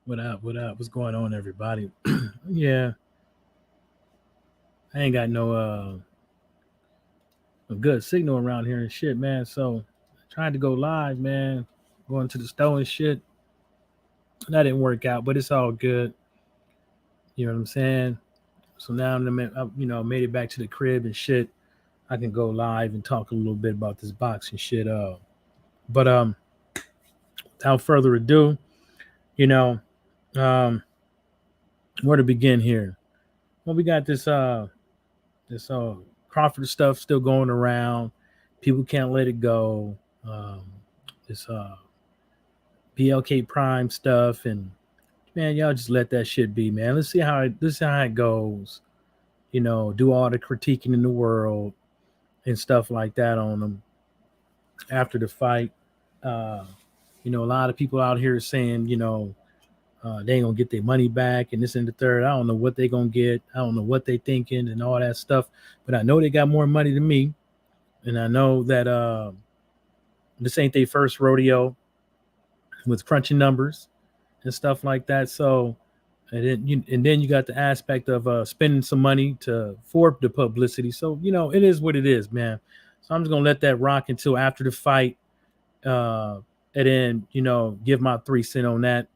What up? What up? What's going on, everybody? Yeah, I ain't got no a good signal around here and shit, man. So trying to go live, man. Going to the store and shit. That didn't work out, but it's all good. You know what I'm saying? So now made it back to the crib and shit. I can go live and talk a little bit about this box and shit. But without further ado, you know, um, where to begin here? Well, we got this Crawford stuff still going around. People can't let it go. Um, this BLK Prime stuff, and man, y'all just let that shit be, man. Let's see how it goes. Do all the critiquing in the world and stuff like that on them after the fight. Uh, a lot of people out here saying, they ain't gonna get their money back and this and the third. I don't know what they gonna get. I don't know what they thinking and all that stuff. But I know they got more money than me, and I know that this ain't their first rodeo with crunching numbers and stuff like that. So, and then you got the aspect of spending some money for the publicity. So it is what it is, man. So I'm just gonna let that rock until after the fight, and then give my 3 cents on that.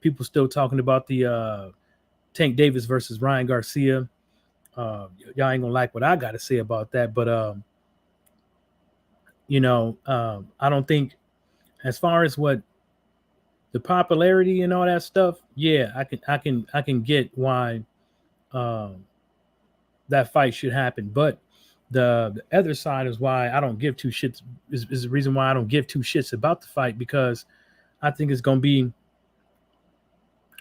People still talking about the Tank Davis versus Ryan Garcia. Y'all ain't gonna like what I got to say about that, but I don't think, as far as what the popularity and all that stuff, yeah, I can get why um, that fight should happen. But the other side is why I don't give two shits is the reason why I don't give two shits about the fight, because I think it's gonna be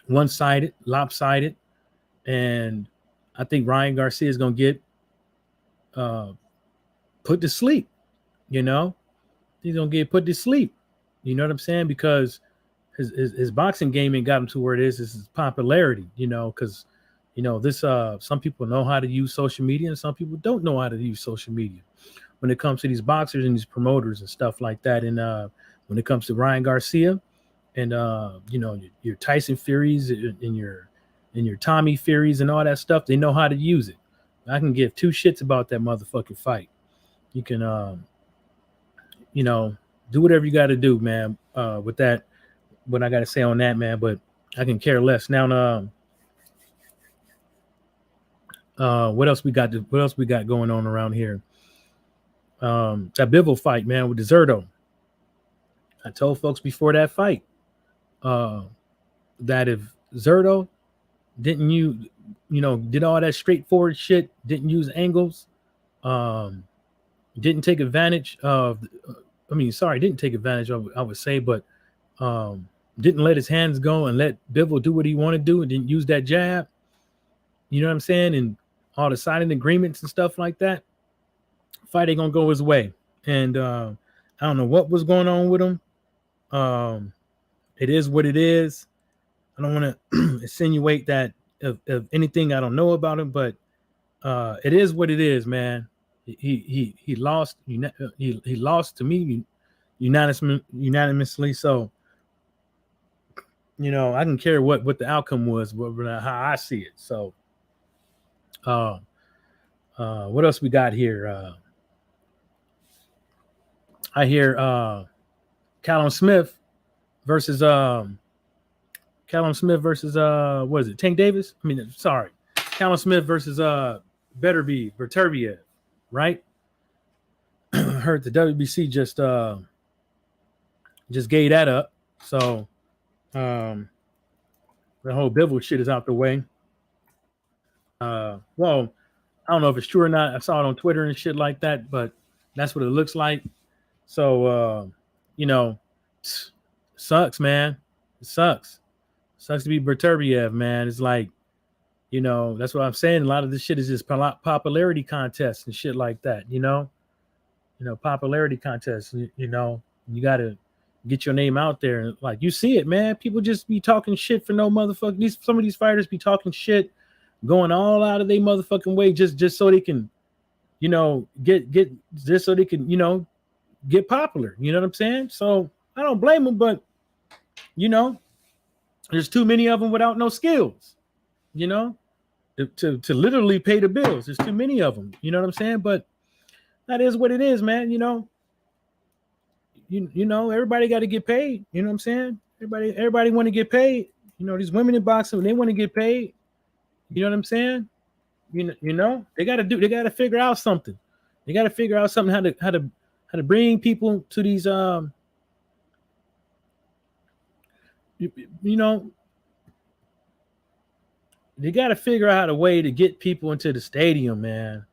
one-sided, lopsided, and I think Ryan Garcia is gonna get uh, put to sleep. You know, he's gonna get put to sleep. You know what I'm saying? Because his boxing game ain't got him to where it is. It's his popularity. Because this some people know how to use social media and some people don't know how to use social media when it comes to these boxers and these promoters and stuff like that. And when it comes to Ryan Garcia and your Tyson Furies and your Tommy Furies and all that stuff, they know how to use it. I can give two shits about that motherfucking fight. You can you know, do whatever you got to do, man. With that, what I got to say on that, man. But I can care less now. What else we got? What else we got going on around here? That Bivol fight, man, with Deserto. I told folks before that fight that if Zerto didn't did all that straightforward shit, didn't use angles, um, didn't take advantage of. Didn't take advantage of, I would say, but didn't let his hands go and let Bivol do what he wanted to do and didn't use that jab. You know what I'm saying? And all the signing agreements and stuff like that. Fight ain't gonna go his way. And I don't know what was going on with him. It is what it is. I don't want to insinuate that of anything I don't know about him, but it is what it is, man. He lost. He lost to me unanimously. So I can care what the outcome was, how I see it. So what else we got here? I hear Callum Smith versus what is it? Tank Davis? Callum Smith versus Beterbiev, right? Heard the WBC just gave that up. So the whole Bivol shit is out the way. Well, I don't know if it's true or not. I saw it on Twitter and shit like that, but that's what it looks like. So sucks, man. It sucks. Sucks to be Beterbiev, man. It's like, that's what I'm saying. A lot of this shit is just popularity contests and shit like that, popularity contests. You got to get your name out there. And like, you see it, man. People just be talking shit for no motherfucker. Some of these fighters be talking shit, going all out of their motherfucking way just so they can, get just so they can, get popular. You know what I'm saying? So I don't blame them, but There's too many of them without no skills, you know, to literally pay the bills. There's too many of them. You know what I'm saying? But that is what it is, man. You know, you know, everybody got to get paid. You know what I'm saying? Everybody want to get paid. You know, these women in boxing, they want to get paid. You know what I'm saying? You know, they got to figure out something. They got to figure out something how to bring people to these you know, they got to figure out a way to get people into the stadium, man.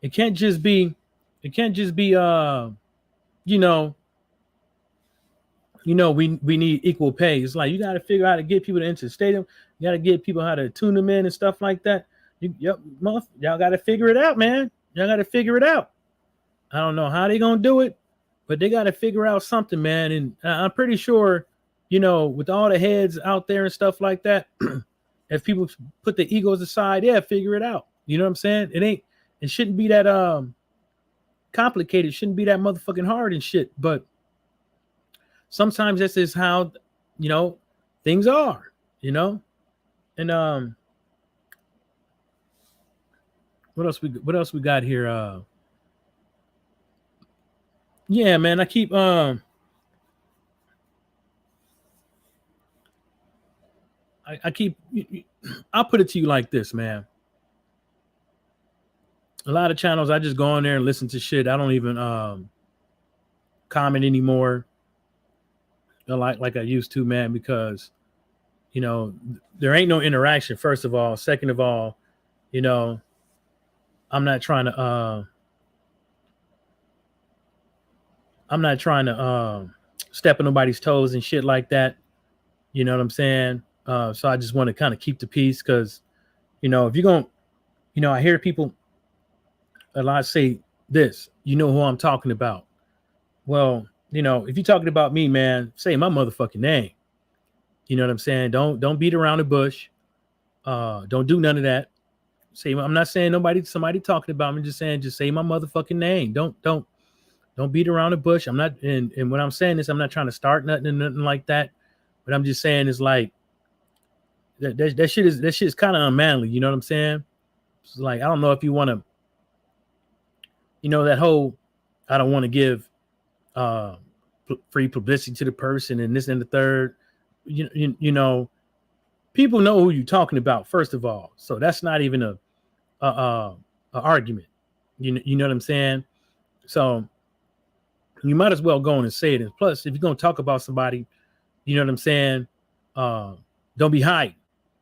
It can't just be you know, we need equal pay. It's like you got to figure out how to get people into the stadium. You got to get people how to tune them in and stuff like that. Y'all got to figure it out, man. Y'all got to figure it out. I don't know how they gonna do it, but they got to figure out something, man. And I'm pretty sure, you know, with all the heads out there and stuff like that, if people put the egos aside, yeah, figure it out. You know what I'm saying? It shouldn't be that complicated. It shouldn't be that motherfucking hard and shit. But sometimes this is how, you know, things are, you know. And what else we got here? Yeah, man, I keep I keep I'll put it to you like this, man. A lot of channels I just go on there and listen to shit. I don't even comment anymore like I used to, man, because you know, there ain't no interaction, first of all. Second of all, you know, I'm not trying to step on nobody's toes and shit like that. You know what I'm saying? So I just want to kind of keep the peace because, you know, if you're going to, you know, I hear people a lot say this, you know who I'm talking about. Well, you know, if you're talking about me, man, say my motherfucking name. You know what I'm saying? Don't beat around the bush. Don't do none of that. I'm not saying somebody talking about me, just saying, just say my motherfucking name. Don't beat around the bush. I'm not, and what I'm saying is I'm not trying to start nothing like that. But I'm just saying is like that shit is kind of unmanly. You know what I'm saying? It's like, I don't know if you want to, you know, that whole, I don't want to give free publicity to the person and this and the third. You know, people know who you're talking about, first of all. So that's not even a argument. You know what I'm saying? So you might as well go on and say it. And plus, if you're gonna talk about somebody, you know what I'm saying? Don't be hiding.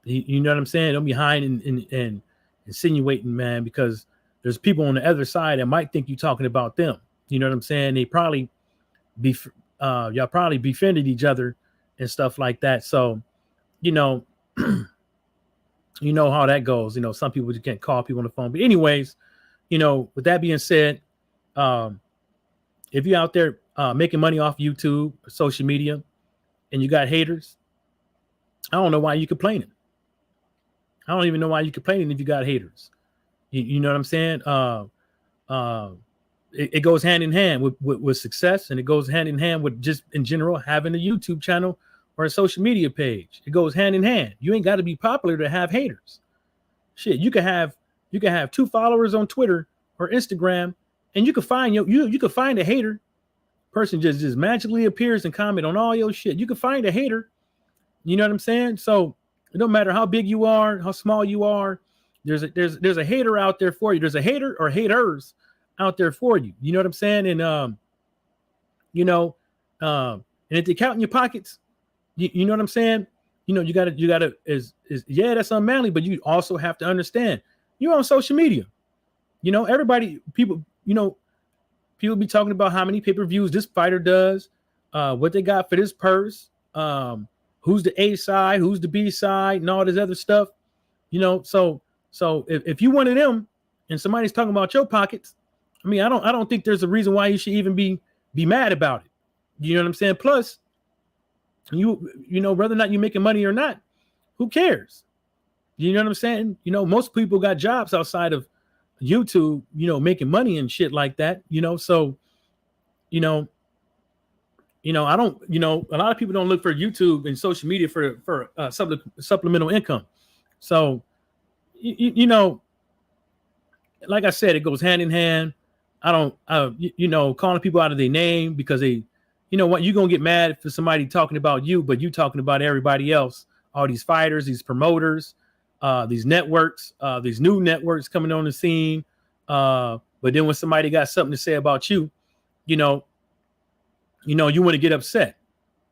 You know what I'm saying? Don't be hiding and insinuating, man, because there's people on the other side that might think you're talking about them. You know what I'm saying? They probably y'all probably befriended each other and stuff like that. So, you know, you know how that goes. You know, some people just can't call people on the phone. But anyways, you know, with that being said, if you're out there making money off YouTube or social media and you got haters, I don't know why you're complaining. I don't even know why you're complaining if you got haters. You know what I'm saying? It goes hand in hand with success, and it goes hand in hand with just in general having a YouTube channel or a social media page. It goes hand in hand. You ain't got to be popular to have haters. Shit, you can have 2 followers on Twitter or Instagram, and you can find you can find a hater. Person just magically appears and comment on all your shit. You can find a hater. You know what I'm saying? So it don't matter how big you are, how small you are. There's a hater out there for you. There's a hater or haters out there for you. You know what I'm saying? And you know, and if they count in your pockets, you know what I'm saying? You know, you gotta is yeah, that's unmanly, but you also have to understand you're on social media. You know, people be talking about how many pay-per-views this fighter does, what they got for this purse, who's the A side, who's the B side, and all this other stuff. You know, so if you one of them and somebody's talking about your pockets, I mean, I don't think there's a reason why you should even be mad about it. You know what I'm saying? Plus, you know, whether or not you're making money or not, who cares? You know what I'm saying? You know, most people got jobs outside of YouTube, you know, making money and shit like that, you know. So, you know, I don't, a lot of people don't look for YouTube and social media for supplemental income. So, like I said, it goes hand in hand. I don't, calling people out of their name because they, what, you're going to get mad for somebody talking about you, but you talking about everybody else, all these fighters, these promoters, these networks, these new networks coming on the scene. But then when somebody got something to say about you, you want to get upset,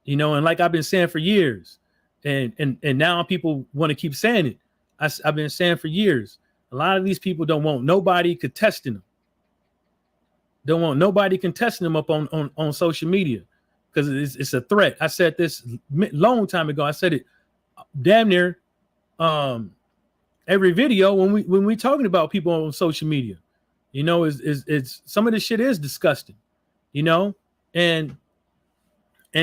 and like I've been saying for years, and now people want to keep saying it. I've been saying for years, a lot of these people don't want nobody contesting them. Don't want nobody contesting them up on social media because it's a threat. I said this long time ago. I said it damn near every video when we talking about people on social media. It's some of this shit is disgusting, and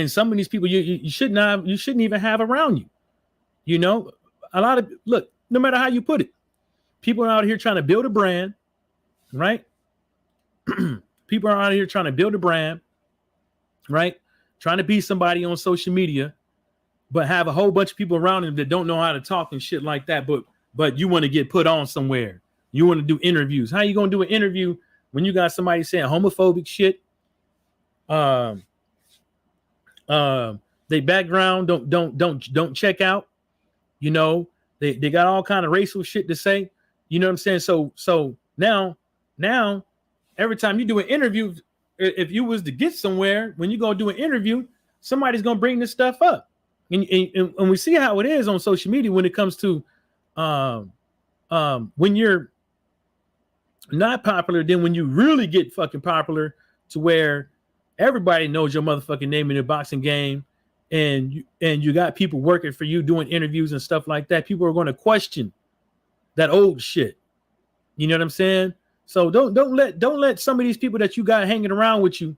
some of these people you shouldn't even have around you. A lot of look, no matter how you put it, people are out here trying to build a brand, right? People are out here trying to build a brand, right? Trying to be somebody on social media, but have a whole bunch of people around them that don't know how to talk and shit like that. But you want to get put on somewhere. You want to do interviews. How you gonna do an interview when you got somebody saying homophobic shit? They background don't check out. They got all kind of racial shit to say. You know what I'm saying? So now every time you do an interview, if you was to get somewhere, when you go do an interview, somebody's gonna bring this stuff up, and we see how it is on social media when it comes to when you're not popular, then when you really get fucking popular to where everybody knows your motherfucking name in the boxing game, and you got people working for you doing interviews and stuff like that. People are going to question that old shit. You know what I'm saying? So don't let some of these people that you got hanging around with you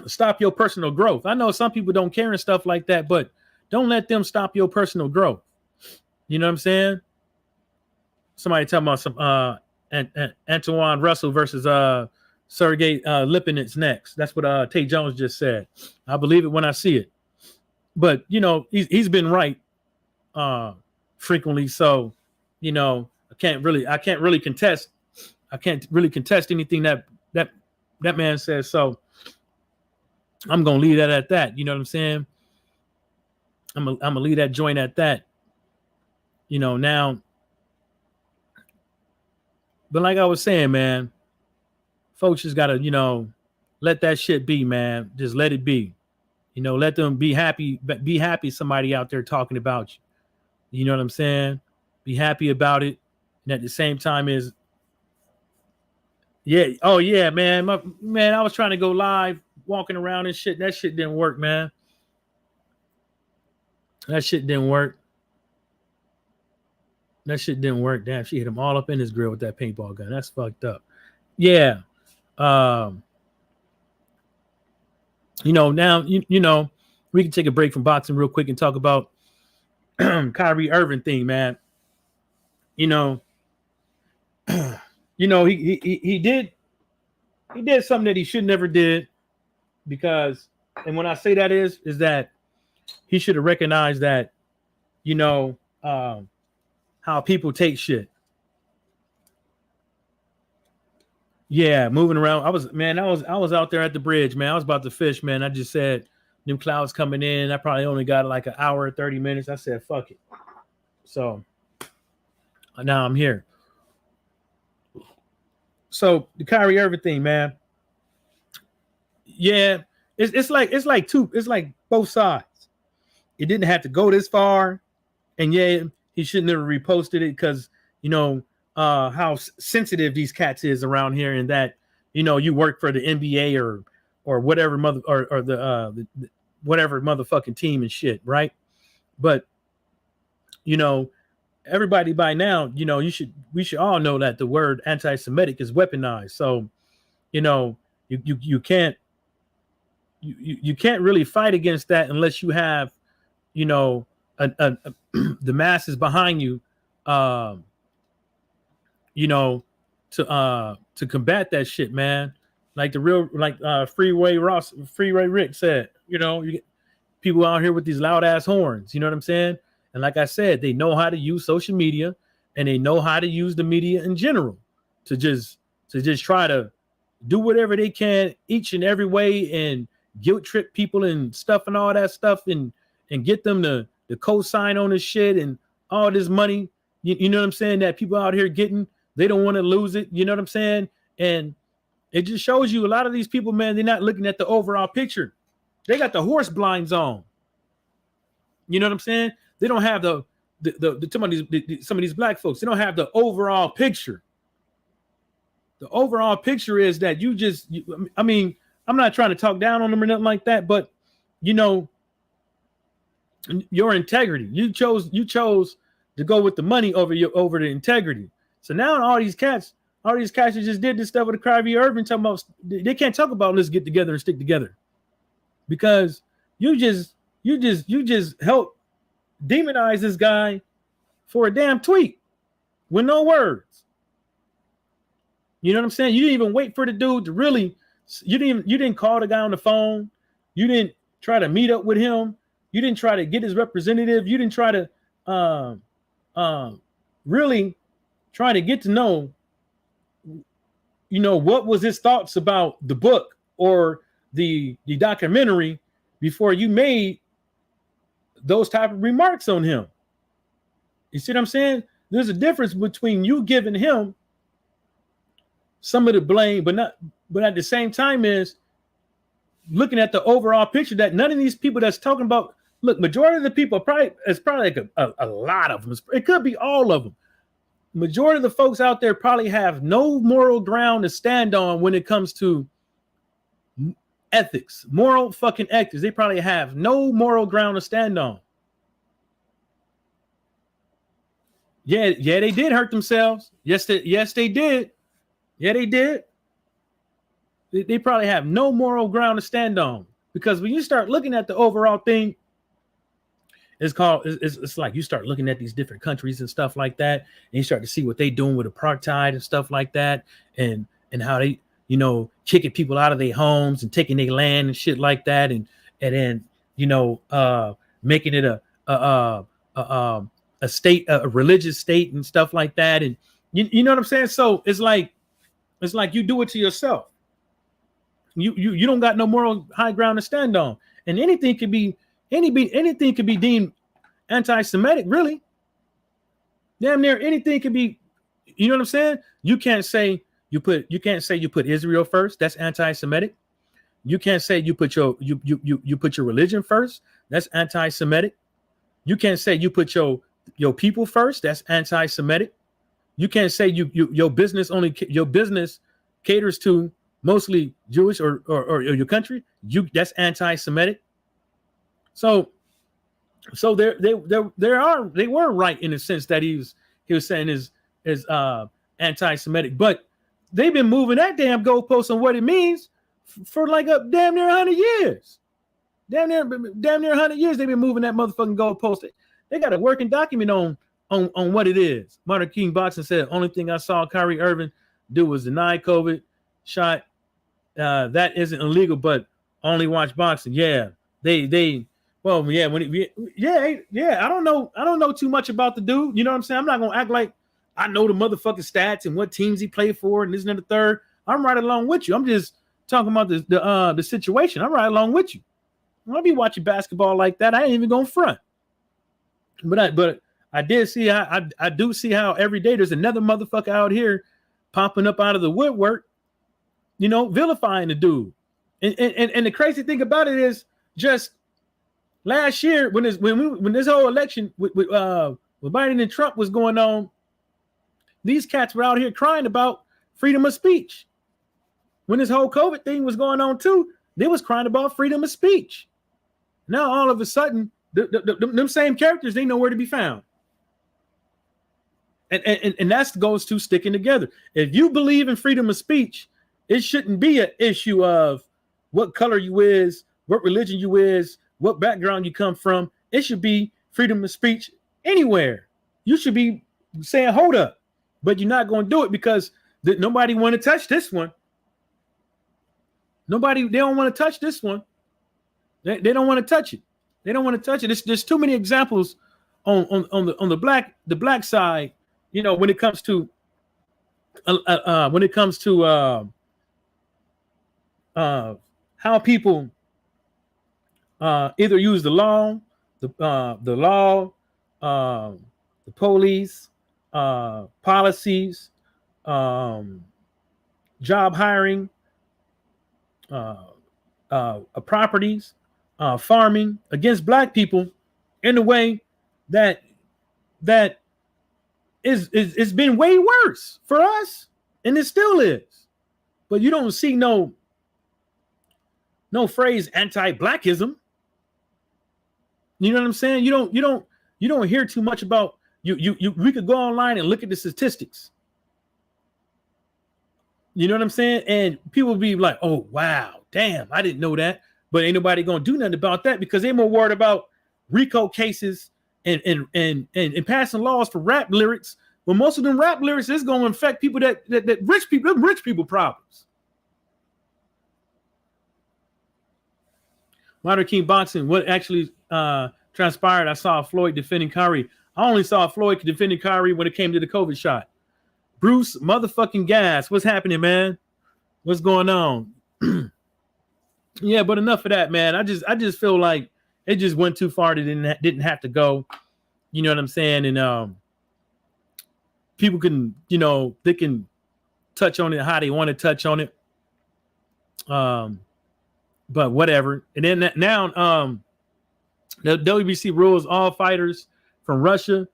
stop your personal growth. I know some people don't care and stuff like that, but don't let them stop your personal growth. You know what I'm saying? Somebody talking about some Antoine Russell versus Sergey Lipinets next. That's what Tate Jones just said. I believe it when I see it. But he's been right frequently. So I can't really contest anything that man says. So I'm gonna leave that at that. You know what I'm saying? I'm gonna leave that joint at that. Now. But like I was saying, man, folks just gotta, let that shit be, man. Just let it be. Let them be happy. Be happy somebody out there talking about you. You know what I'm saying? Be happy about it. And at the same time is, yeah. Oh yeah, man. I was trying to go live, walking around and shit. That shit didn't work, man. That shit didn't work. Damn, she hit him all up in his grill with that paintball gun. That's fucked up. Yeah. Now, we can take a break from boxing real quick and talk about Kyrie Irving thing, man. He did something that he should never did, because, and when I say that is that he should have recognized that, how people take shit. Yeah, moving around. I was out there at the bridge, man. I was about to fish, man. I just said, new clouds coming in. I probably only got like an hour, 30 minutes. I said, fuck it. So now I'm here. So the Kyrie Irving thing, man. Yeah, it's like both sides. It didn't have to go this far, and yeah, he shouldn't have reposted it because how sensitive these cats is around here, and that you work for the NBA or whatever or the whatever motherfucking team and shit, right? But everybody by now, we should all know that the word anti-Semitic is weaponized. So you can't really fight against that unless you have the masses behind you, to combat that shit, man. Like the real, like Freeway Rick said, you know, you get people out here with these loud ass horns. You know what I'm saying? And like I said, they know how to use social media, and they know how to use the media in general to just try to do whatever they can each and every way and guilt trip people and stuff and all that stuff and get them to co-sign on this shit and all this money. You know what I'm saying? That people out here getting, they don't want to lose it. You know what I'm saying? And it just shows you a lot of these people, man, they're not looking at the overall picture. They got the horse blinds on. You know what I'm saying? They don't have some of these black folks, they don't have the overall picture. The overall picture is that I mean, I'm not trying to talk down on them or nothing like that, but you know, your integrity. You chose to go with the money over the integrity. So now all these cats who just did this stuff with the Kyrie Irving talking about, they can't talk about let's get together and stick together, because you just help demonize this guy for a damn tweet with no words. You know what I'm saying? You didn't even wait for the dude to really. You didn't call the guy on the phone. You didn't try to meet up with him. You didn't try to get his representative. You didn't try to really try to get to know, you know, what was his thoughts about the book or the documentary before you made those type of remarks on him. You see what I'm saying? There's a difference between you giving him some of the blame, but at the same time is looking at the overall picture that none of these people that's talking about, look, majority of the people it's probably like a lot of them. It could be all of them. Majority of the folks out there probably have no moral ground to stand on when it comes to ethics, moral fucking ethics. They probably have no moral ground to stand on. Yeah, they did hurt themselves. Yes, they did. Yeah, they did. They probably have no moral ground to stand on, because when you start looking at the overall thing, it's like you start looking at these different countries and stuff like that, and you start to see what they doing with apartheid and stuff like that, and how they, you know, kicking people out of their homes and taking their land and shit like that, and then, you know, making it a state, a religious state and stuff like that, and you know what I'm saying? So it's like you do it to yourself. You don't got no moral high ground to stand on, and anything could be deemed anti-Semitic. Really, damn near anything could be. You know what I'm saying? You can't say you put Israel first. That's anti-Semitic. You can't say you put your religion first. That's anti-Semitic. You can't say you put your people first. That's anti-Semitic. You can't say your business caters to mostly Jewish or your country. That's anti-Semitic. So they were right in the sense that he was saying is anti-Semitic, but they've been moving that damn goalpost on what it means for like a damn near 100 years. Damn near 100 years they've been moving that motherfucking goalpost. They got a working document on what it is. Martin King Boxing said, only thing I saw Kyrie Irving do was deny COVID shot. That isn't illegal, but only watch boxing. Yeah, I don't know too much about the dude. You know what I'm saying? I'm not gonna act like I know the motherfucking stats and what teams he played for and this and the third. I'm right along with you. I'm just talking about the situation. I'm right along with you. I'll be watching basketball like that. I ain't even gonna front. But I did see I do see how every day there's another motherfucker out here popping up out of the woodwork, you know, vilifying the dude. And the crazy thing about it is, just last year when this whole election with Biden and Trump was going on, these cats were out here crying about freedom of speech. When this whole COVID thing was going on too, they was crying about freedom of speech. Now all of a sudden, them same characters, they nowhere to be found. And that goes to sticking together. If you believe in freedom of speech, it shouldn't be an issue of what color you is, what religion you is, what background you come from. It should be freedom of speech anywhere. You should be saying, hold up, but you're not going to do it because nobody want to touch this one. Nobody, they don't want to touch this one. They don't want to touch it. They don't want to touch it. There's too many examples on the black side. You know, when it comes to how people either use the law, the police, policies, job hiring, properties, farming against black people in a way that it's been way worse for us, and it still is. But you don't see no phrase anti-blackism. You know what I'm saying? You don't hear too much about you. We could go online and look at the statistics. You know what I'm saying? And people be like, "Oh wow, damn, I didn't know that." But ain't nobody gonna do nothing about that because they're more worried about RICO cases and passing laws for rap lyrics. Well, most of them rap lyrics is gonna affect people that rich people problems. Modern King Boxing, what actually transpired? I saw Floyd defending Kyrie. I only saw Floyd defending Kyrie when it came to the COVID shot. Bruce motherfucking Gas, what's happening, man? What's going on? Yeah, but enough of that, man. I just feel like it just went too far. It didn't have to go. You know what I'm saying? And people can, they can touch on it how they want to touch on it. But whatever. And then now, the WBC rules all fighters from Russia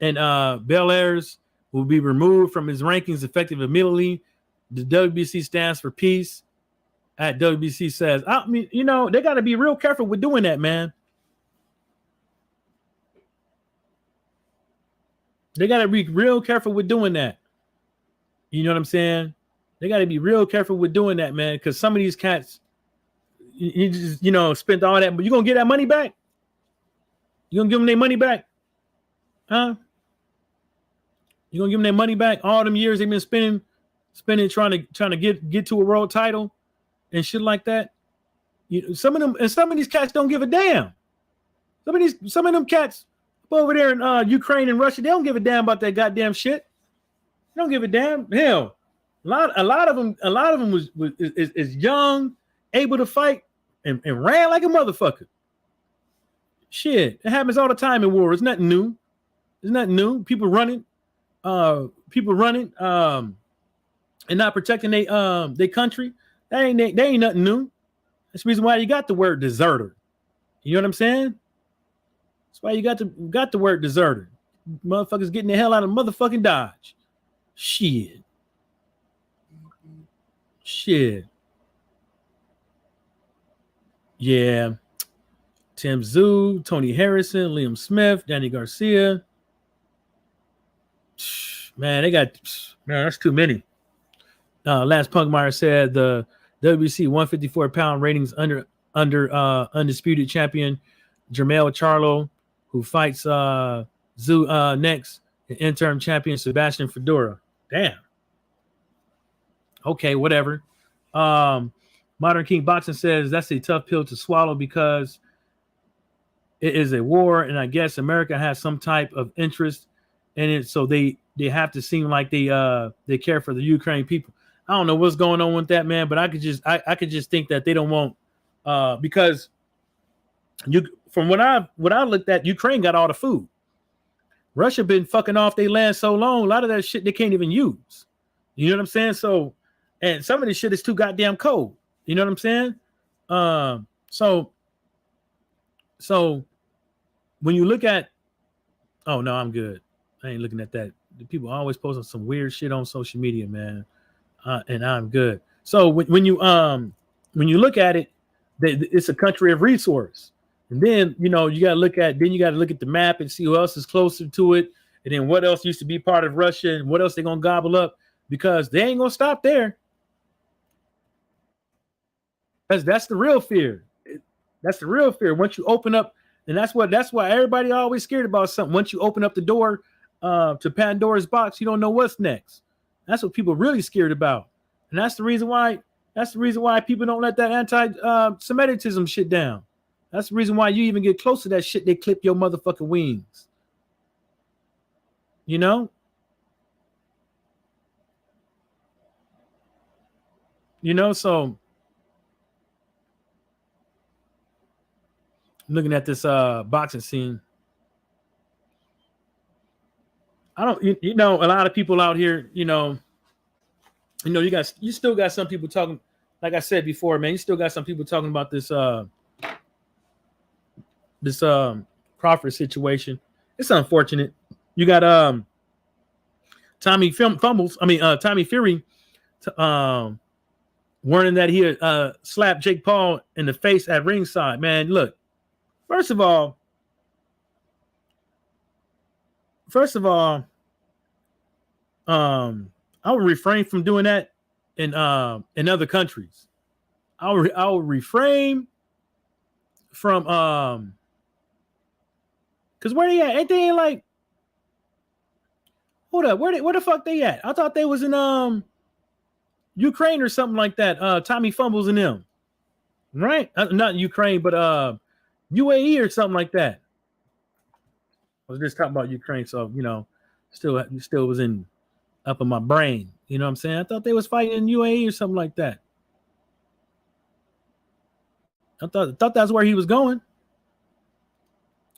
and Belarus will be removed from his rankings effective immediately. The WBC stands for peace. At WBC says, I mean, they got to be real careful with doing that, man. They got to be real careful with doing that. You know what I'm saying? They got to be real careful with doing that, man, because some of these cats, you just, spent all that, but you going to get that money back? You going to give them their money back? Huh? You going to give them their money back? All them years they've been spending trying to get to a world title and shit like that. Some of these cats don't give a damn. Some of them cats over there in Ukraine and Russia, they don't give a damn about that goddamn shit. They don't give a damn. Hell, a lot of them is young, able to fight, and ran like a motherfucker. Shit, it happens all the time in war. It's nothing new. People running, and not protecting their country. They ain't nothing new. That's the reason why you got the word deserter. You know what I'm saying? That's why you got the word deserter. Motherfuckers getting the hell out of motherfucking Dodge. Shit. Yeah. Tim Tszyu, Tony Harrison, Liam Smith, Danny Garcia. Man, that's too many. Lance Punkmeyer said the WBC 154-pound ratings under undisputed champion Jermell Charlo, who fights Tszyu next, and interim champion Sebastian Fedora. Damn. Okay, whatever. Modern King Boxing says that's a tough pill to swallow because it is a war, and I guess America has some type of interest in it, so they have to seem like they care for the Ukraine people. I don't know what's going on with that, man, but I could just think that they don't want because from what I looked at, Ukraine got all the food. Russia been fucking off their land so long, a lot of that shit they can't even use. You know what I'm saying? So, and some of this shit is too goddamn cold. You know what I'm saying? So when you look at, oh no, I'm good. I ain't looking at that. The people always posting some weird shit on social media, man. And I'm good. So when you look at it, it's a country of resource. And then, you got to look at the map and see who else is closer to it. And then what else used to be part of Russia and what else they're going to gobble up, because they ain't going to stop there. That's the real fear. That's the real fear. Once you open up, and that's why everybody always scared about something. Once you open up the door to Pandora's box, you don't know what's next. That's what people really scared about. And that's the reason why That's the reason why people don't let that anti-Semitism shit down. That's the reason why you even get close to that shit. They clip your motherfucking wings. You know? So looking at this boxing scene. I don't, a lot of people out here, you still got some people talking, like I said before, man, you still got some people talking about this Crawford situation. It's unfortunate. You got Tommy Fury warning that he slapped Jake Paul in the face at ringside. Man, look, first of all, I would refrain from doing that in other countries. I would refrain from because where they at? Ain't they in like, hold up, where the fuck they at? I thought they was in Ukraine or something like that. Tommy Fumbles and them, right? Not Ukraine, but UAE or something like that. I was just talking about Ukraine, so still was in up in my brain. You know what I'm saying? I thought they was fighting in UAE or something like that. I thought that's where he was going.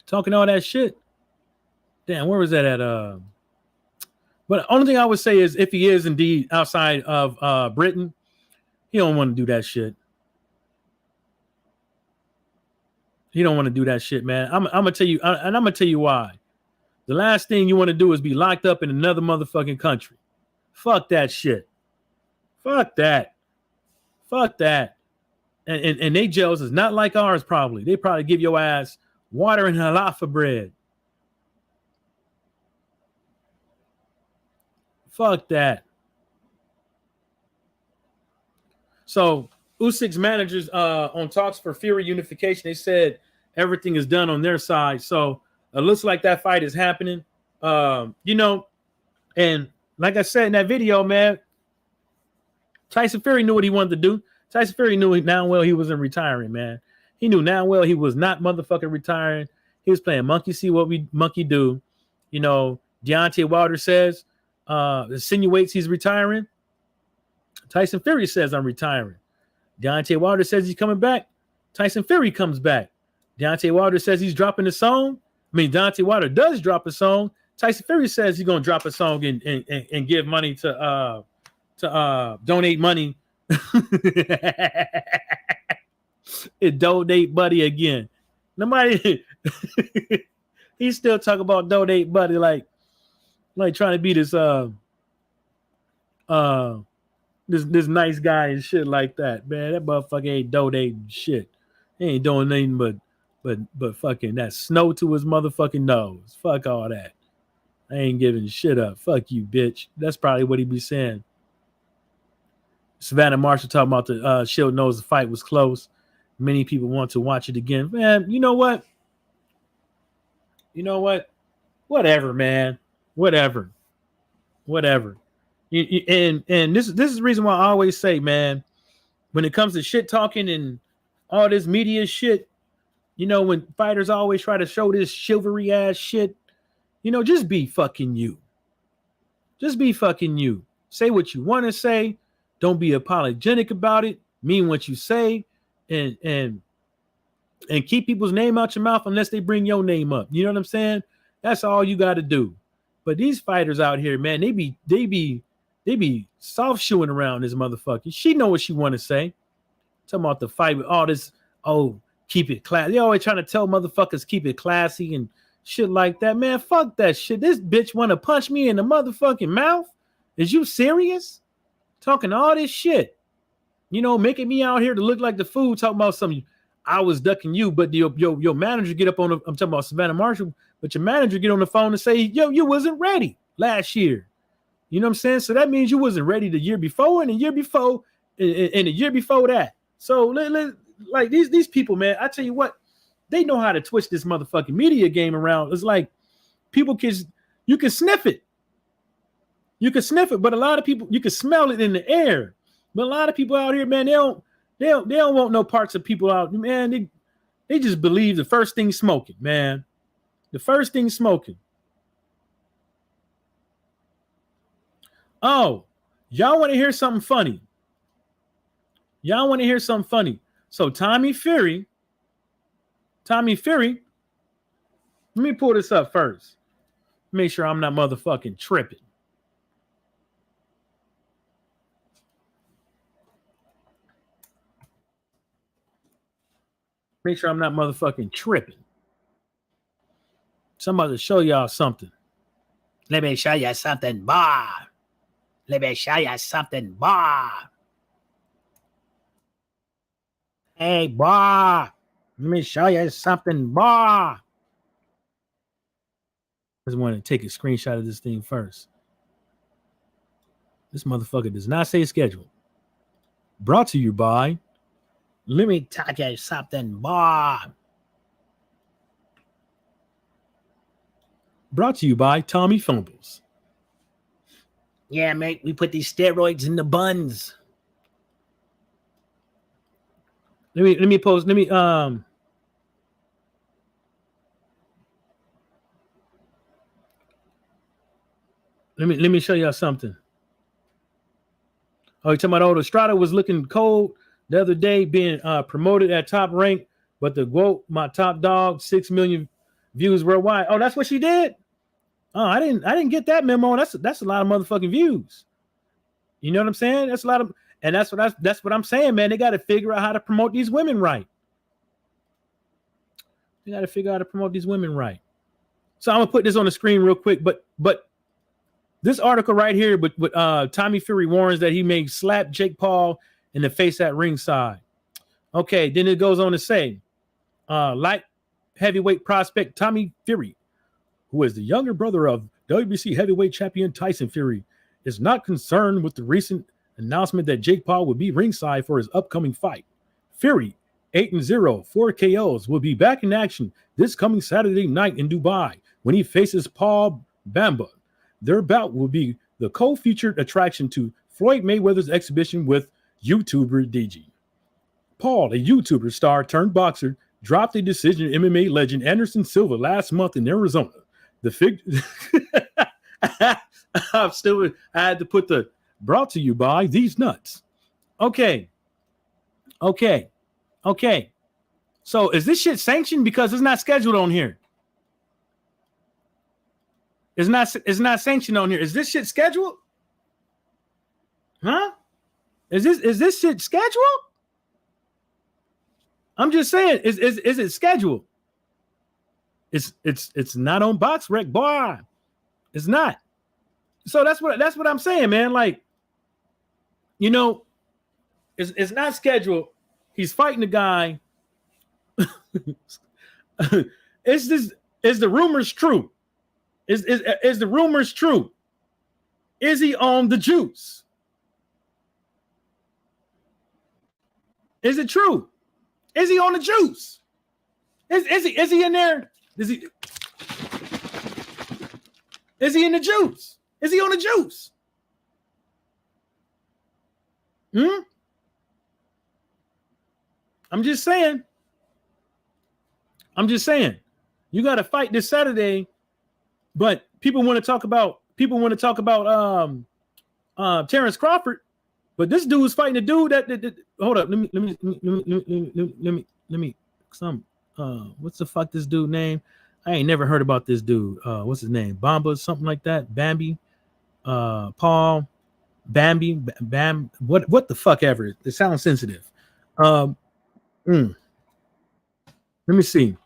Talking all that shit. Damn, where was that at? But the only thing I would say is if he is indeed outside of Britain, he don't want to do that shit. He don't want to do that shit, man. I'm gonna tell you, and I'm gonna tell you why. The last thing you want to do is be locked up in another motherfucking country. Fuck that shit. Fuck that. Fuck that. And they jails is not like ours, probably. They probably give your ass water and halafa bread. Fuck that. So Usyk's managers on talks for Fury unification, they said everything is done on their side. So it looks like that fight is happening. And like I said in that video, man, Tyson Fury knew what he wanted to do. Tyson Fury knew now well he wasn't retiring, man. He knew now well he was not motherfucking retiring. He was playing monkey see what we monkey do. Deontay Wilder says, insinuates he's retiring. Tyson Fury says, I'm retiring. Deontay Wilder says he's coming back. Tyson Fury comes back. Deontay Wilder says he's dropping the song. Deontay Wilder does drop a song. Tyson Fury says he's gonna drop a song and give money to donate money. And donate money again. Nobody he's still talking about donate money like trying to be this this nice guy and shit like that. Man, that motherfucker ain't donating shit. He ain't doing nothing but fucking that snow to his motherfucking nose. Fuck all that. I ain't giving shit up. Fuck you, bitch. That's probably what he be saying. Savannah Marshall talking about the Shield knows the fight was close. Many people want to watch it again. Man, you know what? Whatever, man. Whatever. And this is the reason why I always say, man, when it comes to shit talking and all this media shit, when fighters always try to show this chivalry ass shit, just be fucking you. Just be fucking you. Say what you want to say. Don't be apologetic about it. Mean what you say, and keep people's name out your mouth unless they bring your name up. You know what I'm saying? That's all you got to do. But these fighters out here, man, they be soft shoeing around this motherfucker. She know what she want to say. Talking about the fight with all this, keep it classy. They always trying to tell motherfuckers keep it classy and shit like that. Man, fuck that shit. This bitch want to punch me in the motherfucking mouth? Is you serious? Talking all this shit. Making me out here to look like the fool, talking about something. I was ducking you, but your manager get up on the, I'm talking about Savannah Marshall, but your manager get on the phone and say, you wasn't ready last year. You know what I'm saying? So that means you wasn't ready the year before and the year before and the year before that. So like these people, man, I tell you what, they know how to twist this motherfucking media game around. It's like you can sniff it. You can sniff it, but a lot of people, you can smell it in the air. But a lot of people out here, man, they don't want no parts of people out, man. They just believe the first thing smoking, man. The first thing smoking. Oh, y'all want to hear something funny? Y'all want to hear something funny? So Tommy Fury, let me pull this up first. Make sure I'm not motherfucking tripping. Make sure I'm not motherfucking tripping. Somebody to show y'all something. Let me show you something, boy. Let me show you something, boy. Hey, boy. Let me show you something, boy. I just want to take a screenshot of this thing first. This motherfucker does not say schedule. Brought to you by. Let me tell you something, boy. Brought to you by Tommy Fumbles. Yeah, mate, we put these steroids in the buns. Let me post. Let me show y'all something. Oh, you're talking about Estrada was looking cold the other day, being promoted at top rank, but the GOAT, my top dog, 6 million views worldwide. Oh, that's what she did? Oh, I didn't get that memo. That's a lot of motherfucking views. You know what I'm saying? That's a lot of, and that's what I'm saying, man. They got to figure out how to promote these women right. They got to figure out how to promote these women right. So I'm gonna put this on the screen real quick, but this article right here, but Tommy Fury warns that he may slap Jake Paul in the face at ringside. Okay, then it goes on to say, light heavyweight prospect Tommy Fury, who is the younger brother of WBC heavyweight champion Tyson Fury, is not concerned with the recent announcement that Jake Paul will be ringside for his upcoming fight. Fury, 8-0, 4 KOs, will be back in action this coming Saturday night in Dubai when he faces Paul Bamba. Their bout will be the co-featured attraction to Floyd Mayweather's exhibition with YouTuber DG. Paul, a YouTuber star turned boxer, dropped a decision MMA legend Anderson Silva last month in Arizona. I had to put the brought to you by these nuts. Okay. So is this shit sanctioned? Because it's not scheduled on here. It's not sanctioned on here. Is this shit scheduled? Huh? Is this shit scheduled? I'm just saying, is it scheduled? It's not on BoxRec, boy. It's not. So that's what I'm saying, man. Like, you know, it's not scheduled. He's fighting the guy. Is the rumors true? Is the rumors true? Is he on the juice? Is it true? Is he on the juice? Is he in there? Is he in the juice? Is he on the juice? I'm just saying. You got to fight this Saturday, but people want to talk about Terrence Crawford, but this dude is fighting a dude that hold up. Let me what's the fuck this dude name? I ain't never heard about this dude. What's his name? Bamba, something like that. Bambi, Paul, Bambi, Bam. What the fuck ever? It sounds sensitive. Let me see.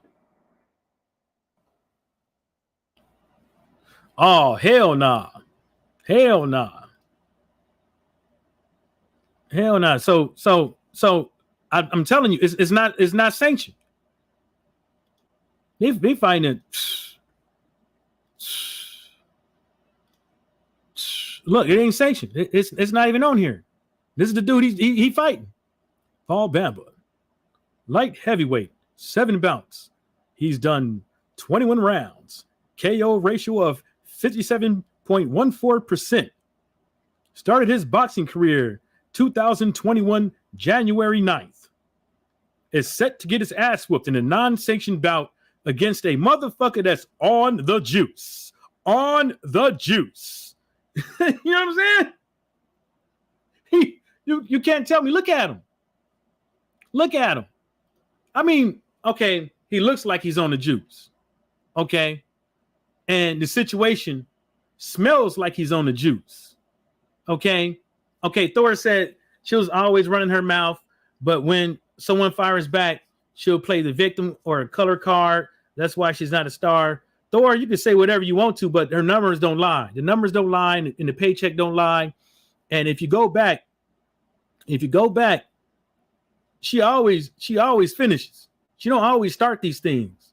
Oh, hell nah. So I'm telling you, it's not sanctioned. They find it. Look, it ain't sanctioned. It's not even on here. This is the dude he fighting. Paul Bamba, light heavyweight, 7 bouts. He's done 21 rounds. KO ratio of 57.14%. Started his boxing career 2021, January 9th, is set to get his ass whooped in a non-sanctioned bout against a motherfucker that's on the juice. On the juice. You know what I'm saying? You can't tell me. Look at him. Look at him. I mean, okay, he looks like he's on the juice. Okay. And the situation smells like he's on the juice. Okay. Okay. Thor said she was always running her mouth, but when someone fires back, she'll play the victim or a color card. That's why she's not a star. Thor, you can say whatever you want to, but her numbers don't lie. The numbers don't lie, and the paycheck don't lie. And if you go back, she always finishes. She don't always start these things.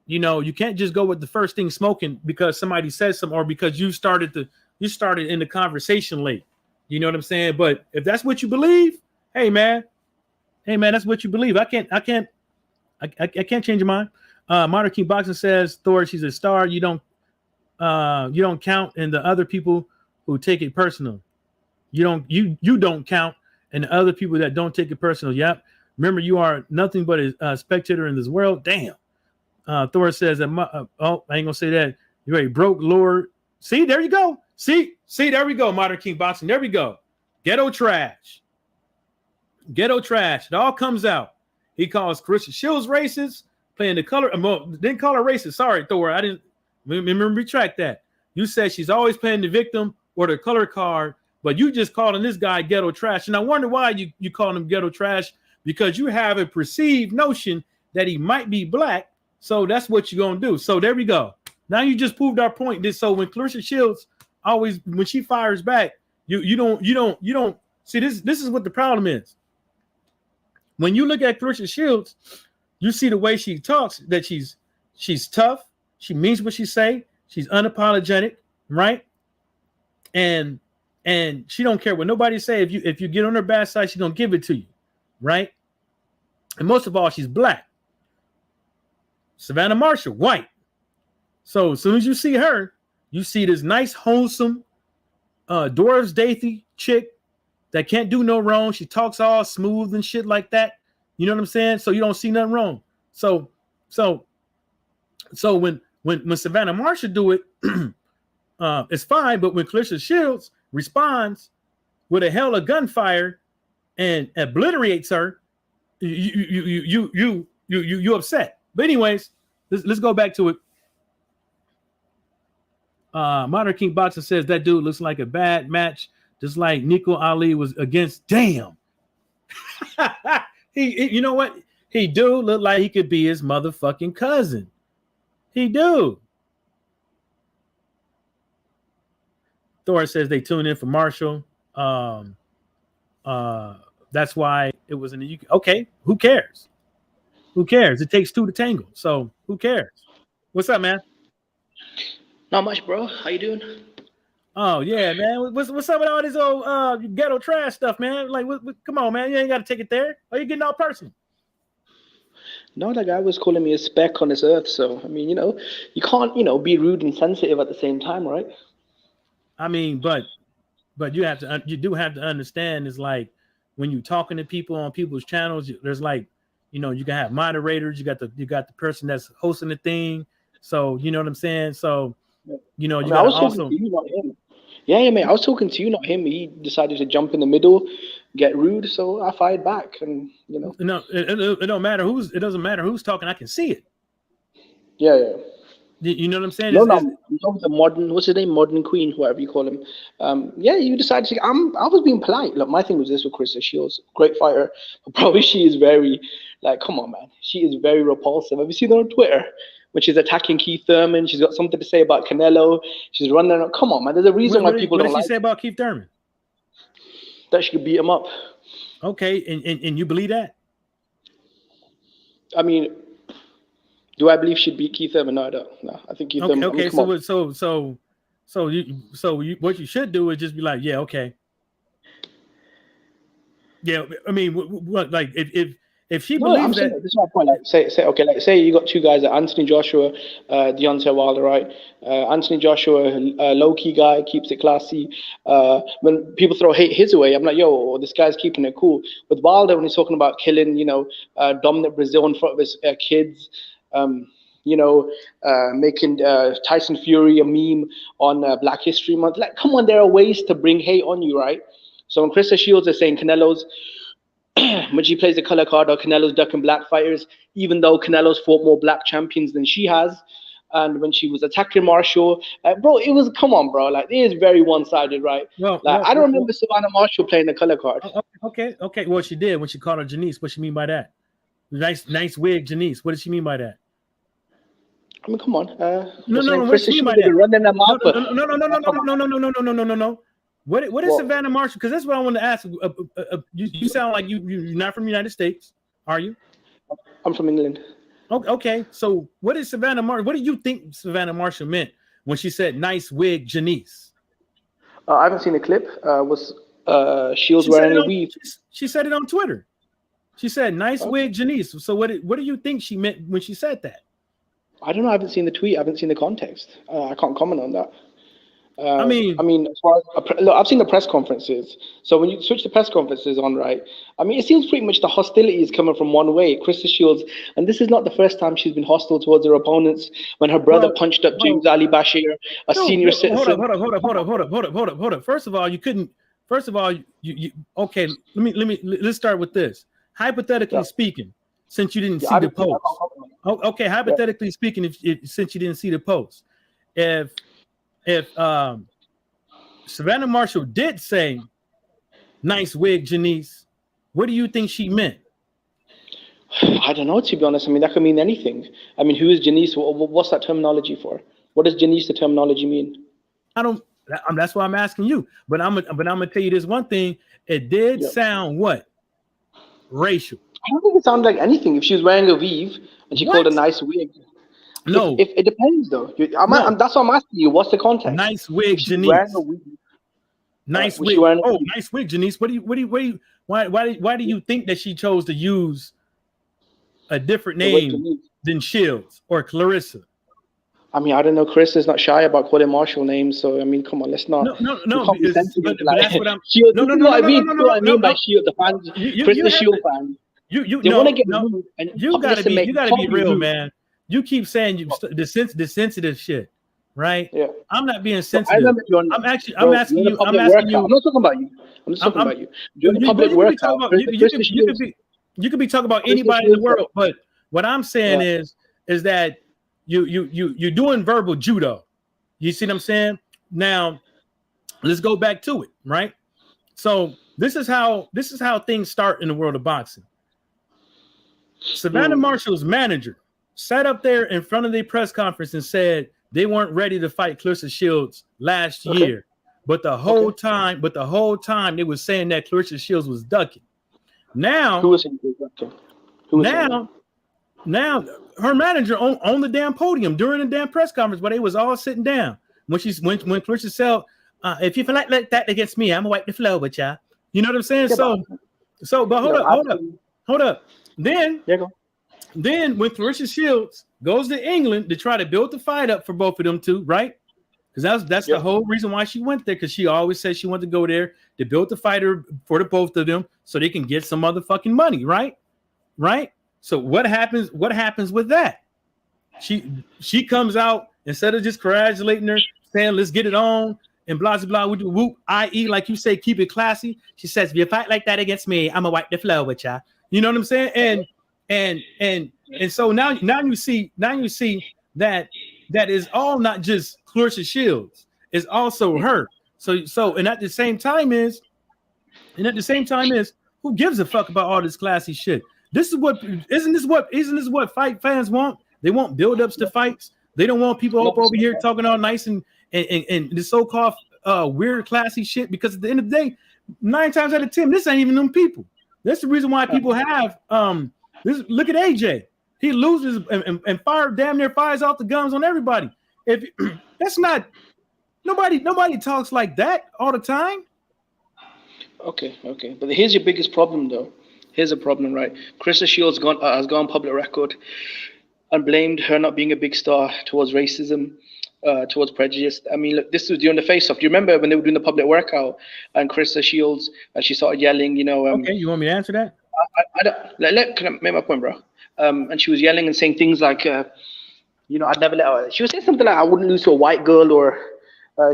You know, you can't just go with the first thing smoking because somebody says something or because you started in the conversation late. You know what I'm saying? But if that's what you believe, hey man, that's what you believe. I can't change your mind. Modern King Boxing says Thor, she's a star. You don't count in the other people who take it personal. You don't count in the other people that don't take it personal. Yep. Remember, you are nothing but a spectator in this world. Damn. Thor says that. I ain't gonna say that. You're a broke lord. See, there you go. See, there we go. Modern King Boxing. There we go. Ghetto trash. Ghetto trash. It all comes out. He calls Claressa Shields racist. Playing the color. Didn't call her racist. Sorry, Thor. I didn't remember. Retract that. You said she's always playing the victim or the color card, but you just calling this guy ghetto trash. And I wonder why you calling him ghetto trash, because you have a perceived notion that he might be black. So that's what you're gonna do. So there we go. Now you just proved our point. So when Claressa Shields always, when she fires back, you don't see this. This is what the problem is. When you look at Claressa Shields, you see the way she talks, that she's tough. She means what she say. She's unapologetic, right? And she don't care what nobody say. If you get on her bad side, she's gonna give it to you, right? And most of all, she's black. Savannah Marshall, white. So as soon as you see her, you see this nice, wholesome, Doris Day chick that can't do no wrong. She talks all smooth and shit like that. You know what I'm saying? So you don't see nothing wrong. So when Savannah Marshall do it, it's fine. But when Claressa Shields responds with a hell of gunfire and obliterates her, you upset. But anyways, let's go back to it. Modern King Boxer says that dude looks like a bad match, just like Nico Ali was against. Damn. He you know what? He do look like he could be his motherfucking cousin. He do. Thor says they tune in for Marshall. That's why it was in the UK. Okay, who cares? Who cares? It takes two to tangle. So who cares? What's up, man? Not much, bro. How you doing? Oh yeah, man. What's up with all this old ghetto trash stuff, man? Like, come on, man. You ain't got to take it there. Are you getting all personal? No, that guy was calling me a speck on this earth. So I mean, you can't, be rude and sensitive at the same time, right? I mean, but you do have to understand. Is like when you're talking to people on people's channels, there's like, you can have moderators. You got the person that's hosting the thing. So you know what I'm saying. So you got to also. You, not him. Yeah, mate. I was talking to you, not him. He decided to jump in the middle, get rude, so I fired back, and No, it don't matter it doesn't matter who's talking. I can see it. Yeah. You know what I'm saying? No, the modern, what's his name? Modern Queen, whatever you call him. Yeah, you decided to. I was being polite. Look, my thing was this with Claressa Shields, great fighter, but probably she is very, come on, man. She is very repulsive. Have you seen her on Twitter? When she's attacking Keith Thurman, she's got something to say about Canelo. She's running around. Come on, man. There's a reason why people don't like. What did she say about Keith Thurman? That she could beat him up. Okay, and you believe that? I mean, do I believe she'd beat Keith Thurman? No, I don't. No, I think Keith Thurman. Okay, so what you should do is just be like, yeah, okay. Yeah, I mean, what like if If she No, I'm believes saying that, this is my point. Like, okay, like, say you got two guys, Anthony Joshua, Deontay Wilder, right? Anthony Joshua, low key guy, keeps it classy. When people throw hate his way, I'm like, yo, this guy's keeping it cool. With Wilder, when he's talking about killing, dominant Brazil in front of his kids, um, making Tyson Fury a meme on Black History Month. Like, come on, there are ways to bring hate on you, right? So when Krista Shields is saying Canelo's when she plays the color card or Canelo's ducking black fighters, even though Canelo's fought more black champions than she has. And when she was attacking Marshall, bro, it was come on, bro. Like, it is very one-sided, right? Like, I don't remember Savannah Marshall playing the color card. Okay. Well, she did when she called her Janice. What she mean by that? Nice wig, Janice. What did she mean by that? I mean, come on. No. What do you mean by that? Running them out. No. What is Savannah Marshall? Because that's what I want to ask. You sound like you're not from the United States, are you? I'm from England. Okay. So what is Savannah Marshall? What do you think Savannah Marshall meant when she said "nice wig, Janice"? I haven't seen the clip. Was Shields wearing a weave? She said it on Twitter. She said "nice wig, Janice." So what do you think she meant when she said that? I don't know. I haven't seen the tweet. I haven't seen the context. I can't comment on that. I mean, as far as, look, I've seen the press conferences. So when you switch the press conferences on, right? I mean, it seems pretty much the hostility is coming from one way. Krista Shields, and this is not the first time she's been hostile towards her opponents. When her brother punched up James Ali Bashir, senior citizen. Hold up. First of all, you couldn't. First of all, you okay? Let's start with this. Hypothetically speaking, since you didn't see the post. Okay, hypothetically speaking, since you didn't see the post, if Savannah Marshall did say "nice wig, Janice," what do you think she meant? I don't know, to be honest. I mean, that could mean anything. I mean, who is Janice? What's that terminology for? What does Janice, the terminology, mean? That's why I'm asking you. But I'm gonna tell you this one thing. It did sound what? Racial. I don't think it sounded like anything. If she was wearing a weave and she called a nice wig. No. If it depends, though. That's what I'm asking you. What's the context? Nice wig, Janice. Nice wig. Oh, nice wig, Janice. Why do you think that she chose to use a different name than Shields or Clarissa? I mean, I don't know. Chris is not shy about calling Marshall names, so I mean, come on, let's not. No. But that's what I'm. Shield, no. I mean by Shield, the fans, Chris the Shield fan. You gotta be real, man. You keep saying the sensitive shit, right? Yeah. I'm not being sensitive. I'm asking you. I'm not talking about you. I'm just talking about you. Doing the public workout. You could be talking about anybody in the world, but what I'm saying is that you're doing verbal judo. You see what I'm saying? Now, let's go back to it, right? So this is how things start in the world of boxing. Savannah Marshall's manager sat up there in front of the press conference and said they weren't ready to fight Clarissa Shields last year. But the whole time they were saying that Clarissa Shields was ducking. Now, who was ducking? Now her manager on the damn podium during the damn press conference where they was all sitting down. When Clarissa said, if you feel like that against me, I'm gonna wipe the floor with y'all. You know what I'm saying? But hold up. Then when Clarissa Shields goes to England to try to build the fight up for both of them two, right? Because that's the whole reason why she went there, because she always said she wanted to go there to build the fighter for the both of them so they can get some motherfucking money, right? Right? So what happens with that? She comes out, instead of just congratulating her, saying let's get it on and blah blah blah, whoop, i.e. like you say, keep it classy. She says, if you fight like that against me, I'm gonna wipe the floor with y'all. You know what I'm saying? And so now you see that is all not just Clarissa Shields, it's also her. So and at the same time is who gives a fuck about all this classy shit? Isn't this what fight fans want? They want build-ups to fights. They don't want people up over here talking all nice and the so-called weird classy shit, because at the end of the day, 9 times out of 10, this ain't even them people. That's the reason why people have this. Look at AJ. He loses and damn near fires off the guns on everybody. If that's not nobody talks like that all the time. Okay. But here's your biggest problem, though. Here's a problem, right? Krista Shields has gone public record and blamed her not being a big star towards racism, towards prejudice. I mean, look, this was during the face-off. Do you remember when they were doing the public workout and Krista Shields, she started yelling, you know. Okay, you want me to answer that? I don't, can I make my point, bro? And she was yelling and saying things like, you know, I'd never let her. She was saying something like, I wouldn't lose to a white girl, or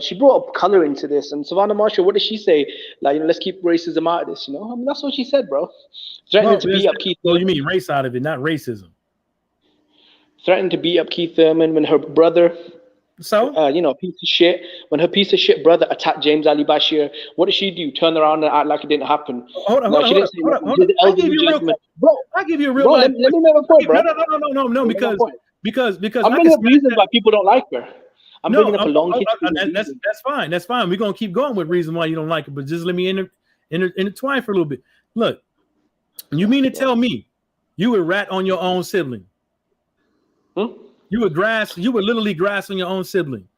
she brought up color into this. And Savannah Marshall, what did she say? Like, you know, let's keep racism out of this. You know, I mean, that's what she said, bro. Threatening to beat up Keith. Well, you mean race out of it, not racism. Threatened to beat up Keith Thurman when her brother, you know, piece of shit. When her piece of shit brother attacked James Ali Bashir, what did she do? Turn around and act like it didn't happen. Hold on. I give you a real. Bro, let me make a point, bro. No, because I'm bringing up reasons why people don't like her. I'm bringing up a long history. That's fine. We're gonna keep going with reason why you don't like it, but just let me intertwine for a little bit. Look, you mean to tell me you would rat on your own sibling? You would literally grass on your own sibling.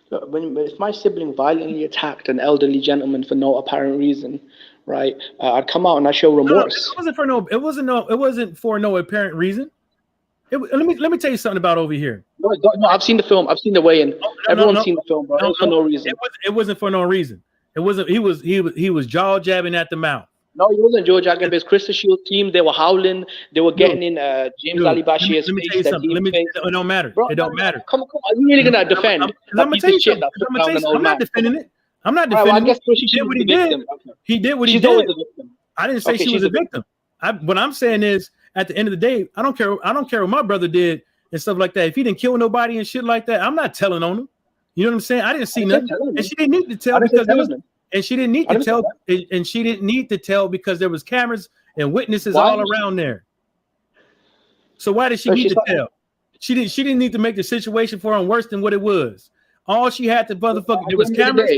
Look, if my sibling violently attacked an elderly gentleman for no apparent reason, right? I'd come out and I'd show remorse. It wasn't for no apparent reason. Let me tell you something about over here. No, I've seen the film. I've seen the weigh-in. Everyone's seen the film, bro. For no reason. It wasn't for no reason. It wasn't. He was jaw jabbing at the mouth. No, he wasn't jaw jabbing. It's Krista Shields' team. They were howling. They were getting in James Ali Bashir's face. It don't matter. Bro, it don't matter. Come on. Are you really gonna defend? I'm gonna tell you something. I'm not defending it. I'm not defending it. He did what he did. He did what he did. I didn't say she was a victim. What I'm saying is, at the end of the day, I don't care what my brother did and stuff like that. If he didn't kill nobody and shit like that, I'm not telling on him. You know what I'm saying? I didn't see nothing, and she didn't need to tell because there was, and she didn't need to tell, and she didn't need to tell because there was cameras and witnesses all around there. So why did she need to tell? She didn't need to make the situation for him worse than what it was. All she had to motherfucking do was cameras.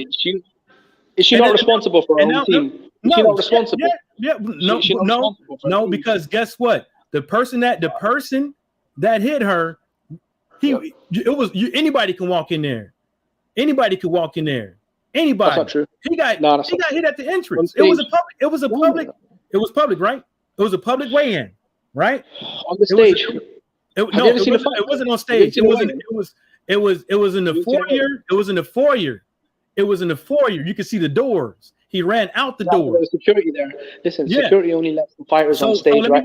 Is she not responsible for her own team? Is she not responsible? No, because guess what? The person that hit her, anybody can walk in there. Anybody could walk in there. Anybody. That's not true. He got hit at the entrance. It was public, right? It was a public weigh-in, right? On the stage. It wasn't on stage. It was in the foyer. It was in the foyer. It was in the foyer. You could see the doors. He ran out the door. There was security there. Listen, security only lets the fighters on stage. Let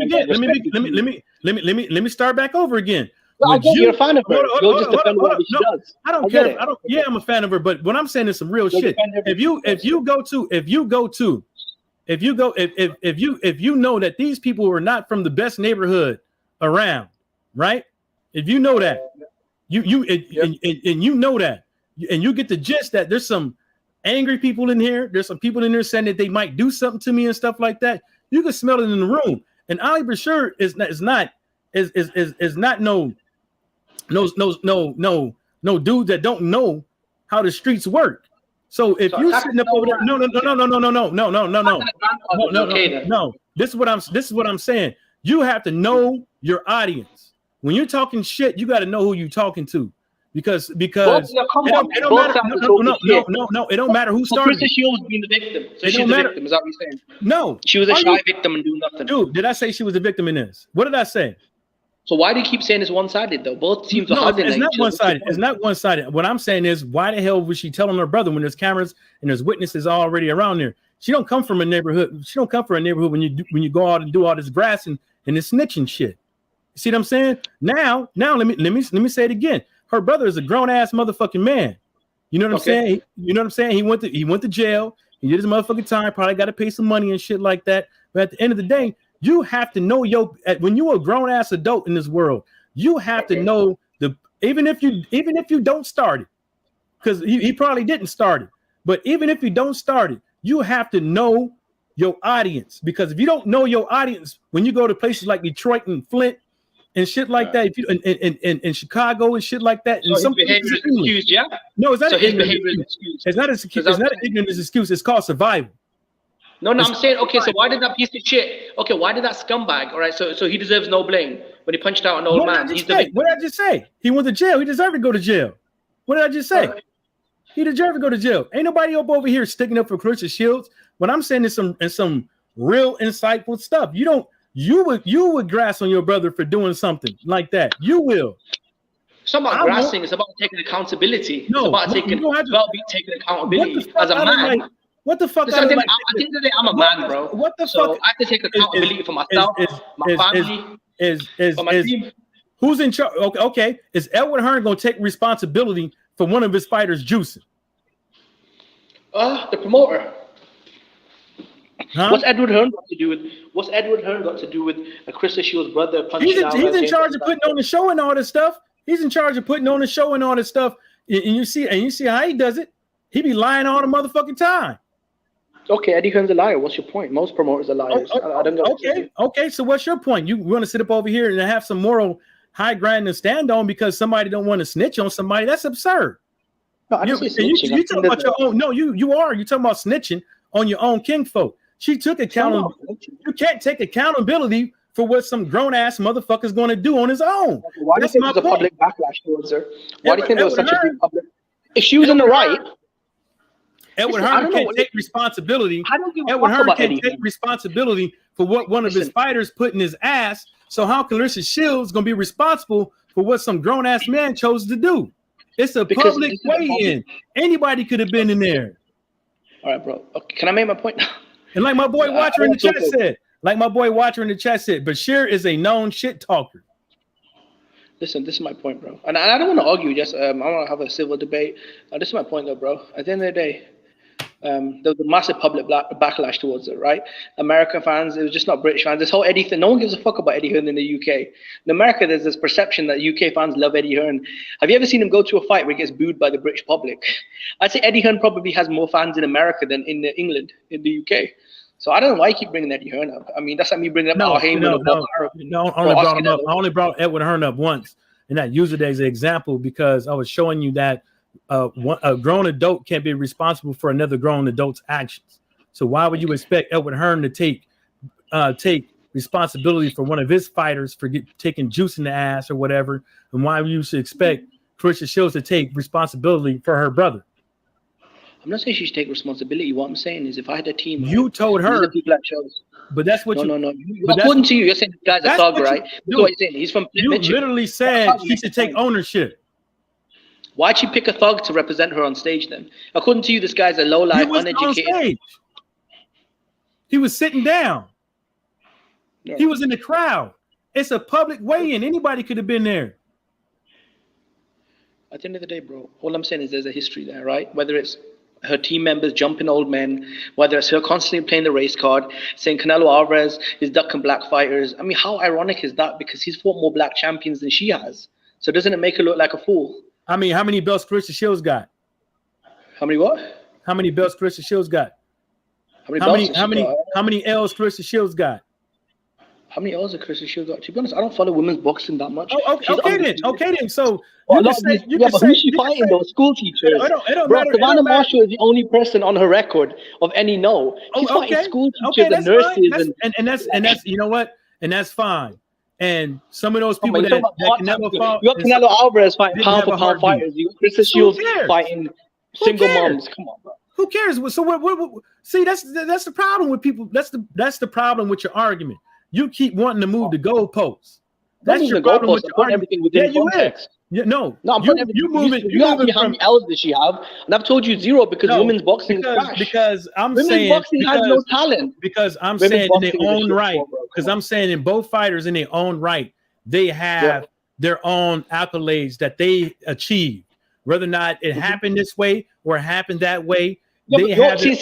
me start back over again. No, you're a fan of her. You'll just defend what she does. I don't care. Yeah, I'm a fan of her, but what I'm saying is some real shit. If you know that these people were not from the best neighborhood around, right? If you know that, you know that, and you get the gist that there's some angry people in here. There's some people in there saying that they might do something to me and stuff like that. You can smell it in the room. And Ali Bashir is not no dude that don't know how the streets work. So if you sitting up over there, no. This is what I'm saying. You have to know your audience. When you're talking shit, you got to know who you're talking to. Because it don't matter. No, it don't matter who started. Krista Shields being the victim. So she's the victim, is that what you're saying? No. She was a shy victim and do nothing. Dude, did I say she was a victim in this? What did I say? So why do you keep saying it's one-sided though? Both teams are hard. It's not one-sided. It's not one-sided. What I'm saying is, why the hell was she telling her brother when there's cameras and there's witnesses already around there? She don't come from a neighborhood. She don't come from a neighborhood when you go out and do all this grassing and this snitching shit. You see what I'm saying? Now let me say it again. Her brother is a grown-ass motherfucking man. You know what I'm saying? You know what I'm saying? He went to jail. He did his motherfucking time. Probably got to pay some money and shit like that. But at the end of the day, you have to know when you're a grown-ass adult in this world, you have to know even if you don't start it, because he probably didn't start it. But even if you don't start it, you have to know your audience. Because if you don't know your audience, when you go to places like Detroit and Flint, and shit like that, if you in Chicago and shit like that, and some behavior is excused, yeah. No, it's not. So his behavior is excused. It's not an excuse. It's not an ignorant excuse. It's called survival. No, I'm saying, okay, so why did that piece of shit? Okay, why did that scumbag? All right, so he deserves no blame when he punched out an old man. What did I just say? He went to jail. He deserved to go to jail. What did I just say? Right. He deserved to go to jail. Ain't nobody up over here sticking up for Krista Shields. What I'm saying is some real insightful stuff. You would grass on your brother for doing something like that. You will. It's not about grassing. It's about taking accountability. No, it's about taking accountability as a man. What the fuck? At the end of the day, I'm a man, bro. What the fuck? I have to take accountability for myself, my family, for my team. Who's in charge? Okay. Is Edward Hearn going to take responsibility for one of his fighters juicing? The promoter. Huh? What's Edward Hearn got to do with Chris Shields' brother punching He's in charge of putting on the show and all this stuff. He's in charge of putting on the show and all this stuff. And you see how he does it. He be lying all the motherfucking time. Okay, Eddie Hearn's a liar. What's your point? Most promoters are liars. I don't know. Okay. So what's your point? You want to sit up over here and have some moral high ground to stand on because somebody don't want to snitch on somebody? That's absurd. No, I don't say snitching. You talking about your own? No, you are. You talking about snitching on your own kinfolk. She took accountability. You can't take accountability for what some grown ass motherfucker is going to do on his own. Why do you think there's a public backlash towards her? Why do you think there was such a big public? If she was in the right, Edward Hearn can't take responsibility. Edward Hearn can't take responsibility for what one of his fighters put in his ass. So how can Claressa Shields going to be responsible for what some grown ass man chose to do? It's a public weigh-in. Anybody could have been in there. All right, bro. Okay, can I make my point now? And like my boy Watcher in the chat said, Bashir is a known shit talker. Listen, this is my point, bro. And I don't want to argue. Just I want to have a civil debate. This is my point, though, bro. At the end of the day, there was a massive public backlash towards it, right? American fans, it was just not British fans. This whole Eddie thing, no one gives a fuck about Eddie Hearn in the UK. In America, there's this perception that UK fans love Eddie Hearn. Have you ever seen him go to a fight where he gets booed by the British public? I'd say Eddie Hearn probably has more fans in America than in England, in the UK. So I don't know why you keep bringing Eddie Hearn up. I mean, that's like me bringing up Al Heyman. I only brought Edward Hearn up once, and that used it as an example because I was showing you that a grown adult can't be responsible for another grown adult's actions. So why would you expect Edward Hearn to take responsibility for one of his fighters for taking juice in the ass or whatever? And why would you expect Claressa Shields to take responsibility for her brother? I'm not saying she should take responsibility. What I'm saying is, if I had a team, you told her. But that's what no. According to you, you're saying this guy's a thug, right? That's what you're saying. He's from. You literally said she should take ownership. Why'd she pick a thug to represent her on stage then? According to you, this guy's a low-life, uneducated. On stage. He was sitting down. Yeah. He was in the crowd. It's a public weigh-in. Anybody could have been there. At the end of the day, bro, all I'm saying is there's a history there, right? Whether it's her team members jumping old men, whether it's her constantly playing the race card, saying Canelo Alvarez is ducking black fighters. I mean, how ironic is that? Because he's fought more black champions than she has. So doesn't it make her look like a fool? I mean, how many belts Claressa Shields got? How many what? How many belts Claressa Shields got? How many L's Claressa Shields got? How many L's has Claressa Shields got? To be honest, I don't follow women's boxing that much. Okay then. So who's she fighting though? School teachers. It don't matter. Savannah Marshall is the only person on her record of any no. She's fighting school teachers and nurses and that's you know what? And that's fine. And some of those people that can never fight. You got Canelo Alvarez fighting pound for pound fighters. You got Claressa Shields fighting single moms. Come on, bro. Who cares? So what? See, that's the problem with people. That's the problem with your argument. You keep wanting to move the goalposts. That's your problem with your argument. Everything within context. No, I'm putting everything. You asked me how many L's does she have, and I've told you zero because women's boxing is trash. Because women's boxing has no talent. Because I'm saying in their own right. Because I'm saying in both fighters in their own right, they have their own accolades that they achieved. Whether or not it happened this way or it happened that way. See,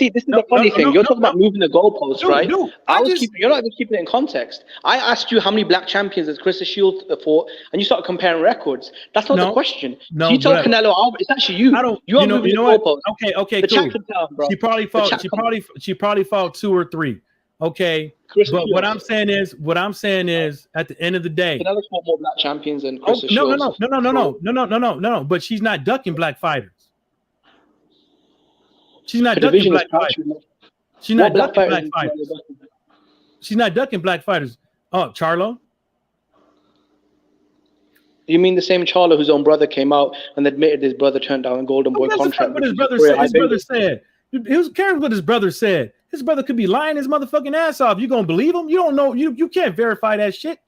this is the funny thing. You're talking about moving the goalposts, right? You're not even keeping it in context. I asked you how many black champions has Claressa Shields fought, and you started comparing records. That's not the question. You told Canelo Alvarez. It's actually you. You know what? Okay, cool. She probably fought 2 or 3. Okay, but what I'm saying is, at the end of the day, Canelo's fought more black champions than Claressa Shields. No. But she's not ducking black fighters. She's not ducking black fighters. She's not ducking black fighters. She's not ducking black fighters. Oh, Charlo? You mean the same Charlo whose own brother came out and admitted his brother turned down a Golden Boy contract? What his brother said. Who cares what his brother said? His brother could be lying his motherfucking ass off. You gonna believe him? You don't know. You can't verify that shit.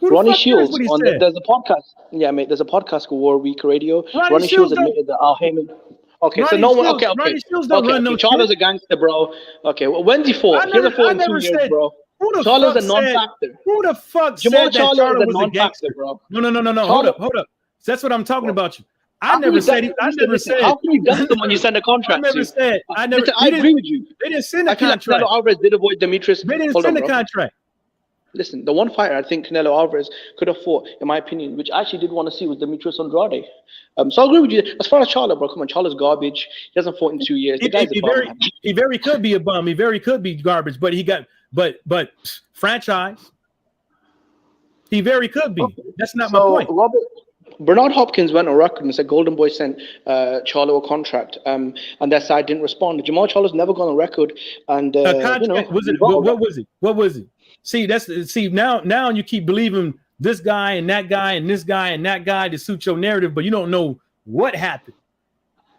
Who the Ronnie fuck cares Shields what he on said? there's a podcast. Yeah, mate. There's a podcast called War Week Radio. Ronnie Shields admitted that Al Heyman. Okay, so Ronnie no one. Shields- Okay, okay. Ronnie Shields don't run no Charlo's shit. a gangster, bro. Okay, well, when's he fought? He hasn't fought in 2 years, bro. Who the Charlo's fuck a non-factor. Who the fuck Jamal said that Charlo Charlo is a was a non-factor, gangster, bro. No. Hold up. That's what I'm talking about you. I never said. How can you dust them when you send a contract? I I agree with you. They didn't send a I feel like contract. Canelo Alvarez did avoid Demetrius. They didn't Hold send on, a bro. contract. Listen, the one fighter I think Canelo Alvarez could have fought, in my opinion, which I actually did want to see, was Demetrius Andrade. So I agree with you. As far as Charlo, bro, come on, Charlo's garbage. He hasn't fought in 2 years. The guy's a bum, man. He very could be a bum. He very could be garbage, but he got but franchise. He very could be. Okay. That's not my point. Bernard Hopkins went on record and said Golden Boy sent Charlo a contract, and that side didn't respond. Jamal Charlo's never gone on record, and A contract, what was it? See, now you keep believing this guy and that guy and this guy and that guy to suit your narrative, but you don't know what happened.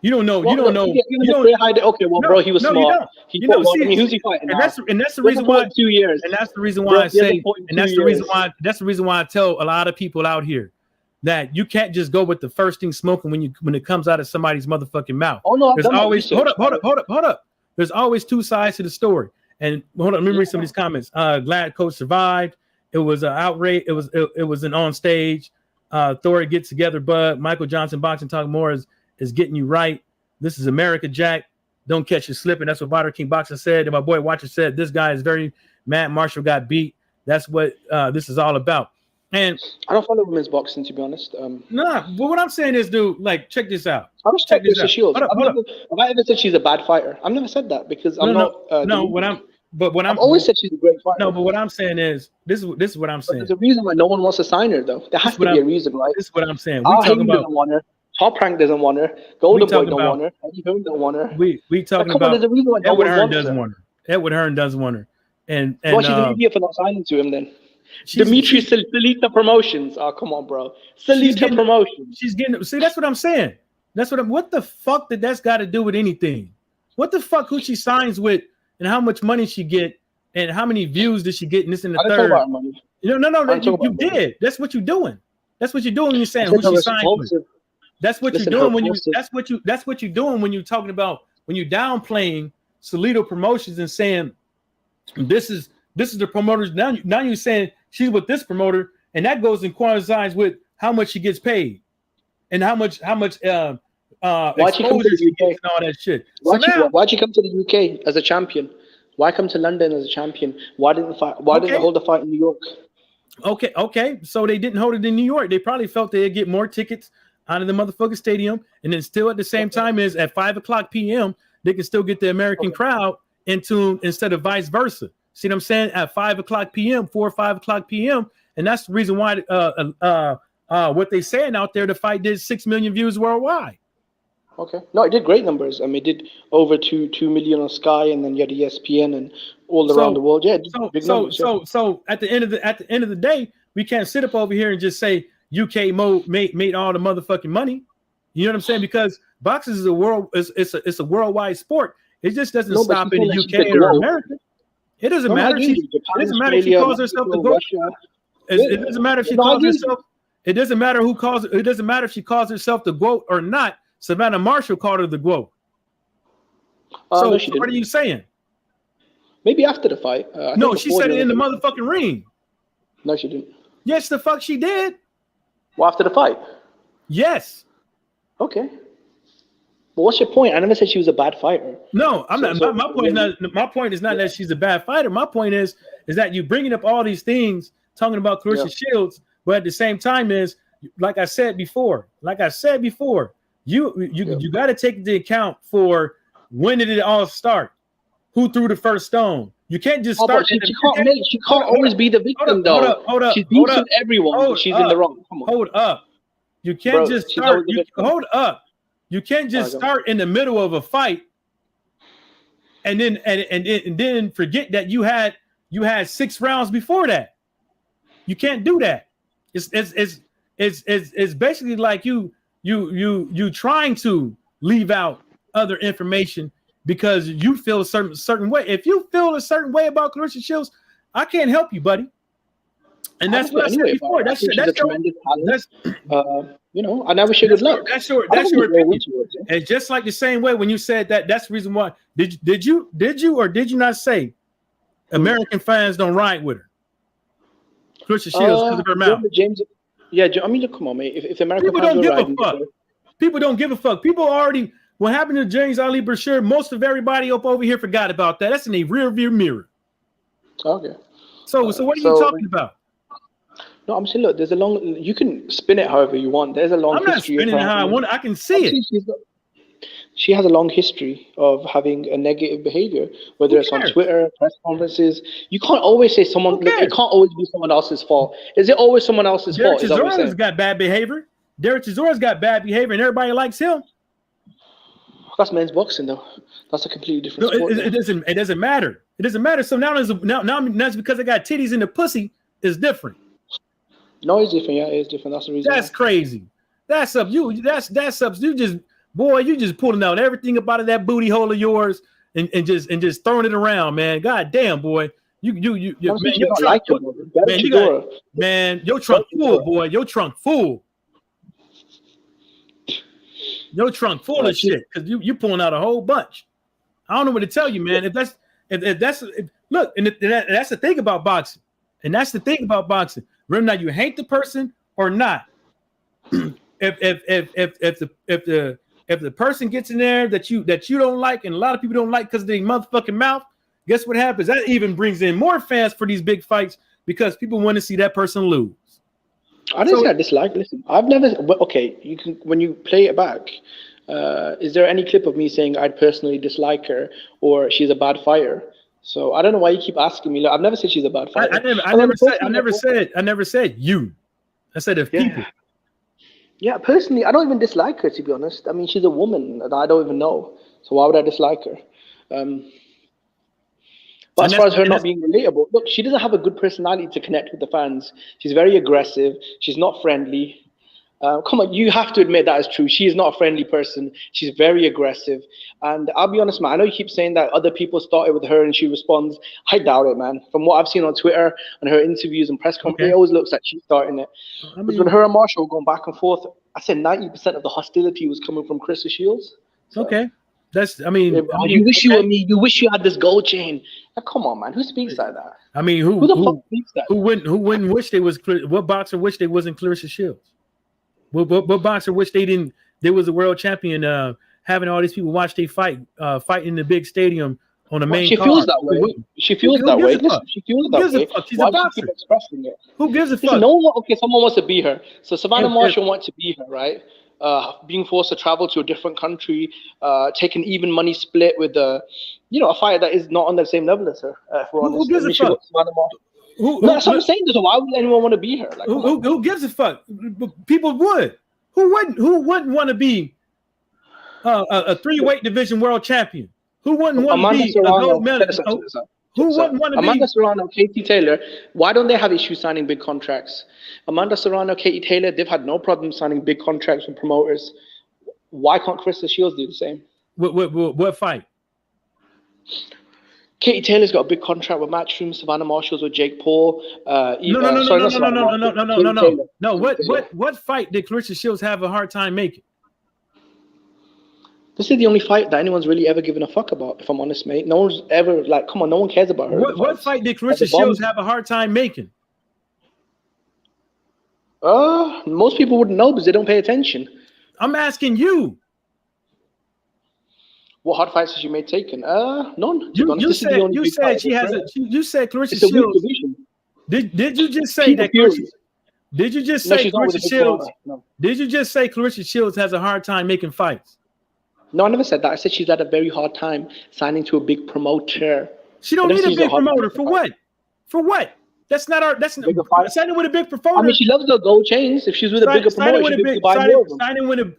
You don't know. Okay, well, bro, he was smart. Who's he fighting? And that's the reason why. 2 years. And that's the reason why I say. And that's the reason why. That's the reason why I tell a lot of people out here that you can't just go with the first thing smoking when it comes out of somebody's motherfucking mouth. Oh no, there's always hold up. There's always two sides to the story. And hold on, let me read some of these comments. Glad coach survived. It was an outrage. It was an on stage. Thor get together, bud. Michael Johnson boxing talk more is getting you right. This is America, Jack. Don't catch you slipping. That's what Vital King Boxing said. And my boy Watcher said this guy is very mad. Marshall got beat. That's what this is all about. And I don't follow women's boxing, to be honest. Nah, but what I'm saying is, dude, like, check this out. I respect Krista Shields. Have I ever said she's a bad fighter? I've never said that because I'm not. I've always said she's a great fighter. No, but what I'm saying is, this is what I'm saying. There's a reason why no one wants to sign her, though. There has to be a reason, right? This is what I'm saying. We talking about. Doesn't want her. Top Rank doesn't want her. Golden Boy don't want her. Eddie Hearn don't want her. We talking about. There's a reason why Edward Hearn doesn't want her. Edward Hearn doesn't want her. And well, she's an idiot for not signing to him then. Demetrius Salita Promotions. Oh, come on, bro. Salita Promotions. She's getting. See, that's what I'm saying. What the fuck did that's got to do with anything? What the fuck? Who she signs with, and how much money she get, and how many views did she get? And this and the third. Talk about money. No. You did. That's what you're doing. That's what you're doing when you're saying who she signs with. That's what you're doing when you. That's what you're doing when you're talking about when you're downplaying Salito Promotions and saying this is the promoters. Now you're saying she's with this promoter, and that goes in coincides with how much she gets paid and how much exposure she gets and all that shit. Why'd you come to the UK as a champion? Why come to London as a champion? Why didn't they hold the fight in New York? Okay. So they didn't hold it in New York. They probably felt they'd get more tickets out of the motherfucking stadium, and then still at the same time is at 5:00 p.m. they can still get the American crowd in tune instead of vice versa. See what I'm saying? At 5:00 p.m., 4 or 5:00 p.m., and that's the reason why what they saying out there, the fight did 6 million views worldwide. Okay, no, it did great numbers. I mean, it did over 2 million on Sky, and then you had ESPN and all around the world. Yeah, so at the end of the day, we can't sit up over here and just say UK made all the motherfucking money. You know what I'm saying? Because boxing is it's a worldwide sport. It just doesn't stop in the UK or America. It doesn't matter. It doesn't matter if she calls herself the GOAT. It doesn't matter if she calls herself. It doesn't matter who calls. It doesn't matter if she calls herself the GOAT or not. Savannah Marshall called her the GOAT. So what are you saying? Maybe after the fight. No, she said it in the motherfucking ring. No, she didn't. Yes, the fuck she did. Well, after the fight. Yes. Okay. Well, what's your point? I never said she was a bad fighter. No, I'm not. My point is not that she's a bad fighter. My point is that you bringing up all these things, talking about Clarissa Shields, but at the same time is like I said before. You got to take into account for when did it all start? Who threw the first stone? You can't just start. She can't always be the victim, though. Hold up. She's beating everyone, but she's in the wrong. Come on. Hold up. You can't just start. Hold up. You can't just start in the middle of a fight and then forget that you had 6 rounds before that. You can't do that. It's basically like you trying to leave out other information because you feel a certain way. If you feel a certain way about Claressa Shields, I can't help you, buddy. And that's what I said before. That's a tremendous talent. You know, and I wish you good luck. That's your opinion. And just like the same way when you said that, that's the reason why. Did you or did you not say American fans don't ride with her? Claressa Shields because of her mouth. James, yeah, I mean, come on, mate. If American people don't give a fuck. People don't give a fuck. People already. What happened to James Ali Brashear? Most of everybody up over here forgot about that. That's in a rear view mirror. Okay. So what are you talking about? No, I'm saying, look, there's a long. You can spin it however you want. There's a long history. I'm not spinning it how I want. I can see it. She has a long history of having a negative behavior, whether it's on Twitter, press conferences. You can't always say someone. Look, it can't always be someone else's fault. Is it always someone else's fault? Derek Chisora's got bad behavior. Derek Chisora's got bad behavior, and everybody likes him. That's men's boxing, though. That's a completely different sport. It doesn't matter. It doesn't matter. So now that's because I got titties in the pussy is different. No, it's different. Yeah, it's different. That's the reason. That's crazy. That's up. That's up. You just pulling out everything up out of that booty hole of yours and just throwing it around, man. God damn, boy. Your trunk full, boy. Your trunk full. Your trunk full of shit because you pulling out a whole bunch. I don't know what to tell you, man. That's the thing about boxing, and that's the thing about boxing. Remember, now you hate the person or not. if the person gets in there that you don't like, and a lot of people don't like because of their motherfucking mouth, guess what happens? That even brings in more fans for these big fights because people want to see that person lose. I didn't say I dislike. Listen, I've never. Okay, you can when you play it back. Is there any clip of me saying I'd personally dislike her or she's a bad fighter? So I don't know why you keep asking me. Look, I've never said she's a bad fighter. I never said you. I said if people. Yeah, personally, I don't even dislike her, to be honest. I mean, she's a woman that I don't even know. So why would I dislike her? But as far as her not being relatable, look, she doesn't have a good personality to connect with the fans. She's very aggressive. She's not friendly. Come on, you have to admit that is true. She is not a friendly person. She's very aggressive. And I'll be honest, man, I know you keep saying that other people started with her and she responds. I doubt it, man. From what I've seen on Twitter and her interviews and press conferences, it always looks like she's starting it. Because when her and Marshall were going back and forth, I said 90% of the hostility was coming from Claressa Shields. So, okay. You wish you were me. You wish you had this gold chain. Now, come on, man. Who speaks like that? I mean, who the fuck speaks that? Who wouldn't wish they was? What boxer wish they wasn't Claressa Shields? What boxer wish they didn't? There was a world champion. Having all these people watch they fighting in the big stadium on the main. She feels that way. She feels that way. She feels that way. She's a boxer. Keep expressing it? Who gives a fuck? Someone wants to be her. So Savannah Marshall wants to be her, right? Being forced to travel to a different country, take an even money split with a fighter that is not on the same level as her. Who gives a fuck? That's what I'm saying. So why would anyone want to be her? Like, who gives a fuck? People would. Who wouldn't want to be a 3-weight division world champion? Who wouldn't want to be a gold medalist? Who wouldn't want to be Amanda Serrano, Katie Taylor? Why don't they have issues signing big contracts? Amanda Serrano, Katie Taylor, they've had no problem signing big contracts with promoters. Why can't Claressa Shields do the same? What fight? Katie Taylor's got a big contract with Matchroom. Savannah Marshall's with Jake Paul. No. What fight did Claressa Shields have a hard time making? This is the only fight that anyone's really ever given a fuck about, if I'm honest, mate. No one's ever, come on, no one cares about her. What fight did Claressa Shields have a hard time making? Most people wouldn't know because they don't pay attention. I'm asking you. What hard fights has she made taken? None. You said Claressa Shields. Did you just say that? Did you just say Claressa Shields? Did you just say Claressa Shields has a hard time making fights? No, I never said that. I said she's had a very hard time signing to a big promoter. She don't need a big promoter for what? For what? That's not our. That's signing with a big promoter. I mean, she loves the gold chains. If she's with a bigger promoter,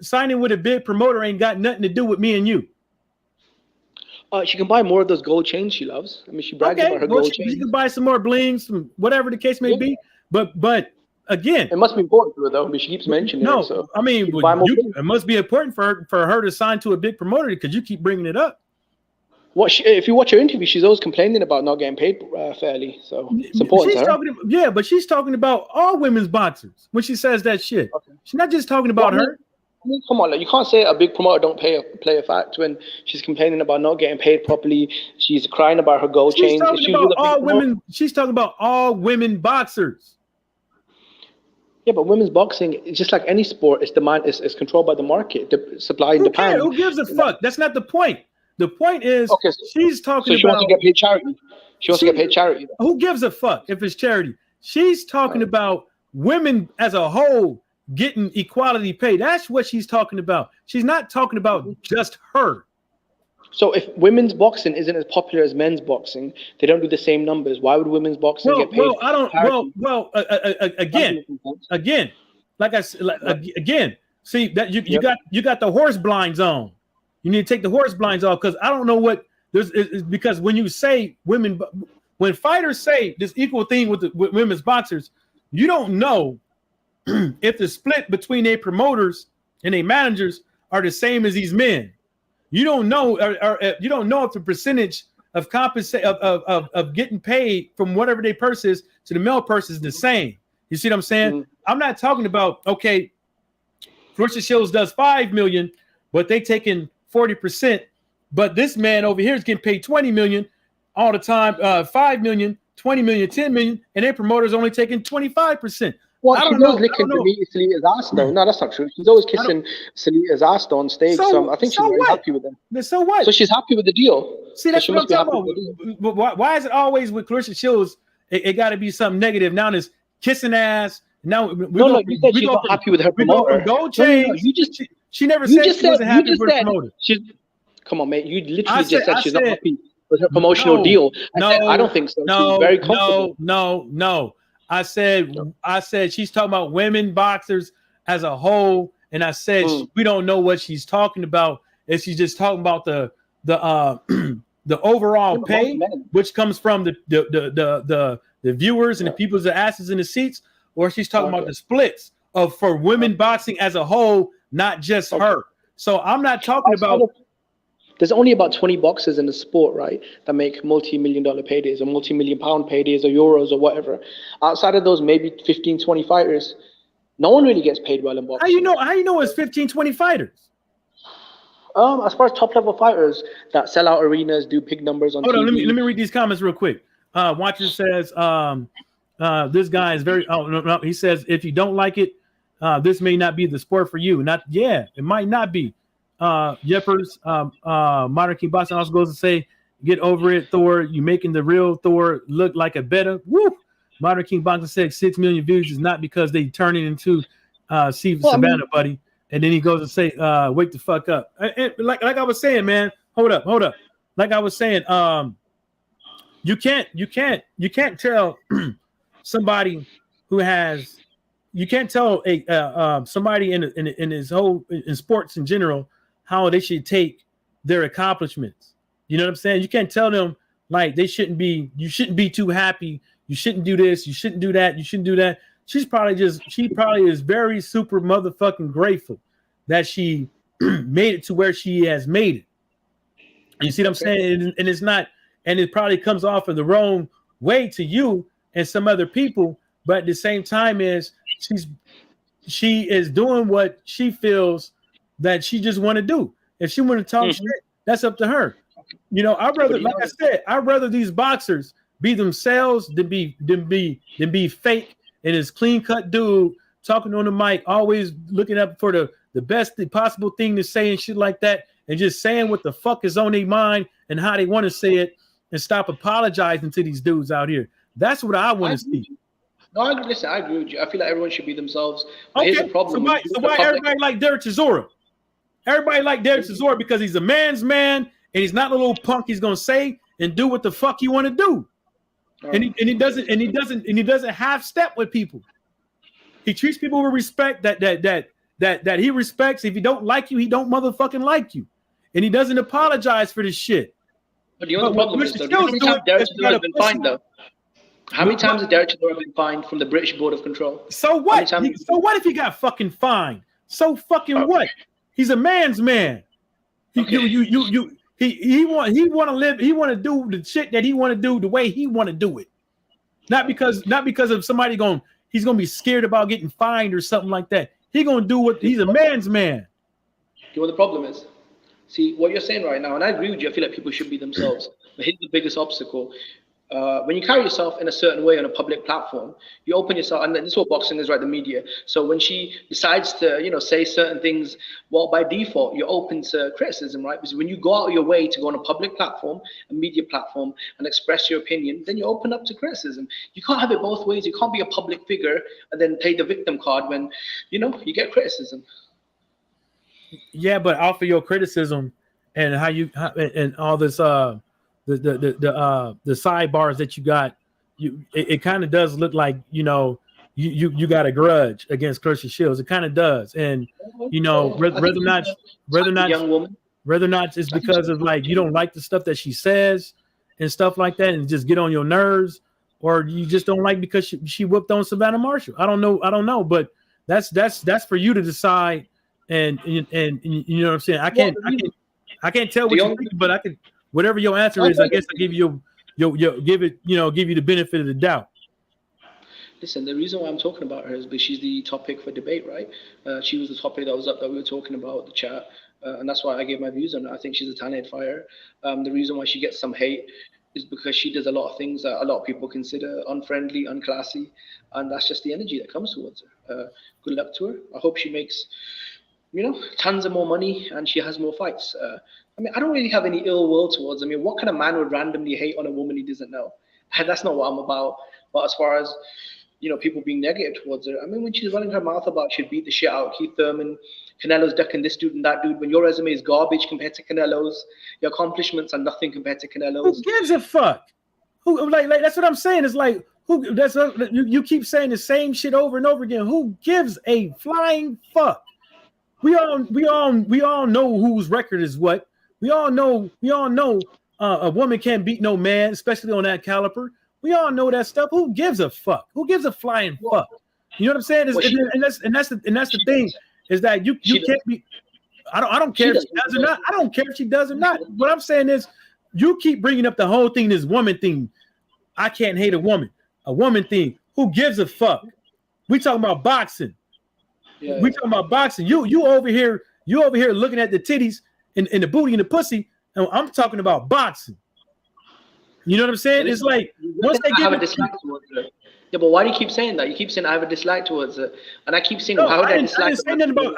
signing with a big promoter ain't got nothing to do with me and you. She can buy more of those gold chains she loves. I mean, she brags about her gold chains. She can buy some more blings, some whatever the case may be. But again, it must be important to her though, but she keeps mentioning it. So I mean, it must be important for her to sign to a big promoter because you keep bringing it up. If you watch her interview, she's always complaining about not getting paid fairly. So it's important to her. But she's talking about all women's boxers when she says that shit. Okay. She's not just talking about her. I mean, come on, like, you can't say a big promoter don't play a fact when she's complaining about not getting paid properly. She's crying about her gold chains. She's talking about all women boxers. Yeah, but women's boxing, it's just like any sport. It's demand. It's controlled by the market, the supply and demand. Who gives a fuck? That's not the point. The point is, she's talking about. So she wants to get paid charity. She wants to get paid charity. Who gives a fuck if it's charity? She's talking about women as a whole getting equality pay. That's what she's talking about. She's not talking about just her. So if women's boxing isn't as popular as men's boxing, they don't do the same numbers. Why would women's boxing get paid? Again, like I said, again. See that you got the horse blinds on. You need to take the horse blinds off because I don't know what there's because when you say women, when fighters say this equal thing with women's boxers, you don't know if the split between their promoters and their managers are the same as these men. You don't know, or you don't know if the percentage of of getting paid from whatever their purse is to the male purse is the same. You see what I'm saying? Mm-hmm. I'm not talking about Claressa Shields does $5 million, but they taking 40%. But this man over here is getting paid $20 million all the time, $5 million, $20 million, $10 million, and their promoter's only taking 25%. Well, I don't know. Licking Salita's ass though. No, that's not true. She's always kissing Salita's ass though on stage. So I think she's very happy with them. So what? So she's happy with the deal. See, that's what I'm talking about. But why is it always with Claressa Shields? It got to be something negative. Now there's kissing ass. Now you said she's not happy with her promoter. Gold chains. She never said she wasn't happy with her promoter. Come on, mate. You literally just said she's not happy with her promotional deal. I don't think so. She's very comfortable. No. I said she's talking about women boxers as a whole, and I said we don't know what she's talking about. If she's just talking about the overall pay, which comes from the viewers and the people's asses in the seats, or she's talking about the splits for women boxing as a whole, not just her. So I'm not talking about. There's only about 20 boxers in the sport, right, that make multi-million-dollar paydays or multi-million-pound paydays or euros or whatever. Outside of those, maybe 15, 20 fighters, no one really gets paid well in boxing. How you know it's 15, 20 fighters? As far as top-level fighters that sell out arenas, do big numbers on TV. Hold on, let me read these comments real quick. Watcher says, this guy is very. Oh no, he says if you don't like it, this may not be the sport for you. It might not be. Yepers, Modern King Boxing also goes to say, get over it, Thor. You making the real Thor look like a better. Woo! Modern King Boxing said 6 million views is not because they turn it into Savannah, buddy. And then he goes to say, wake the fuck up. Like I was saying, man, hold up. Like I was saying, you can't tell somebody who has. You can't tell somebody in his whole in sports in general how they should take their accomplishments. You know what I'm saying? You can't tell them like you shouldn't be too happy. You shouldn't do this. You shouldn't do that. You shouldn't do that. She probably is very super motherfucking grateful that she made it to where she has made it. You see what I'm saying? And it's not, and it probably comes off in the wrong way to you and some other people, but at the same time she is doing what she feels that she just want to do. If she want to talk shit, that's up to her. You know, I'd rather these boxers be themselves than be fake and this clean cut dude talking on the mic, always looking up for the best possible thing to say and shit like that, and just saying what the fuck is on their mind and how they want to say it, and stop apologizing to these dudes out here. That's what I want to see. No, I agree with you. I feel like everyone should be themselves. But here's the problem. So why everybody like Derek Chisora? Everybody like Derek Chisora because he's a man's man and he's not a little punk. He's gonna say and do what the fuck he want to do, and he doesn't half step with people. He treats people with respect that he respects. If he don't like you, he don't motherfucking like you, and he doesn't apologize for this shit. But the only problem is, how many times Derek Chisora has been fined though? How many times has Derek Chisora been fined from the British Board of Control? So what? So what if he got fucking fined? So fucking what? He's a man's man. He want to live. He want to do the shit that he want to do the way he want to do it. Not because of somebody he's gonna be scared about getting fined or something like that. He gonna do what he's a man's man. You know what the problem is? See, what you're saying right now, and I agree with you, I feel like people should be themselves. But here's the biggest obstacle. When you carry yourself in a certain way on a public platform, you open yourself, and this is what boxing is, right? The media. So when she decides to, say certain things, well, by default, you're open to criticism, right? Because when you go out of your way to go on a public platform, a media platform, and express your opinion, then you open up to criticism. You can't have it both ways. You can't be a public figure and then play the victim card when, you get criticism. Yeah, but off of your criticism and and all this the sidebars that you got, it kind of does look like you got a grudge against Claressa Shields. It kind of does, and whether or not it's because of like you don't like the stuff that she says and stuff like that, and just get on your nerves, or you just don't like because she whipped on Savannah Marshall. I don't know, but that's for you to decide. And you know what I'm saying? I can't tell what you think, but I can. Whatever your answer is, I guess I give you give you the benefit of the doubt. Listen, the reason why I'm talking about her is because she's the topic for debate, right? She was the topic that was up that we were talking about the chat, and that's why I gave my views on it. I think she's a talented fighter. The reason why she gets some hate is because she does a lot of things that a lot of people consider unfriendly, unclassy, and that's just the energy that comes towards her. Good luck to her. I hope she makes tons of more money and she has more fights. I don't really have any ill will towards. What kind of man would randomly hate on a woman he doesn't know? And that's not what I'm about. But as far as people being negative towards her, when she's running her mouth about she'd beat the shit out of Keith Thurman, Canelo's ducking this dude and that dude, when your resume is garbage compared to Canelo's, your accomplishments are nothing compared to Canelo's. Who gives a fuck? Who like that's what I'm saying. It's like you keep saying the same shit over and over again. Who gives a flying fuck? We all know whose record is what. We all know a woman can't beat no man, especially on that caliber. We all know that stuff. Who gives a fuck? Who gives a flying fuck? You know what I'm saying? And that's the thing is that you can't be. I don't care if she does or not. I don't care if she does or not. What I'm saying is you keep bringing up the whole thing, this woman thing. I can't hate a woman thing. Who gives a fuck? We talking about boxing. Yeah. We talking about boxing. You over here looking at the titties and the booty and the pussy, and I'm talking about boxing. You know what I'm saying? It's like once they give a dislike towards her. Yeah, but why do you keep saying that? You keep saying I have a dislike towards her, and I keep saying why would I dislike? I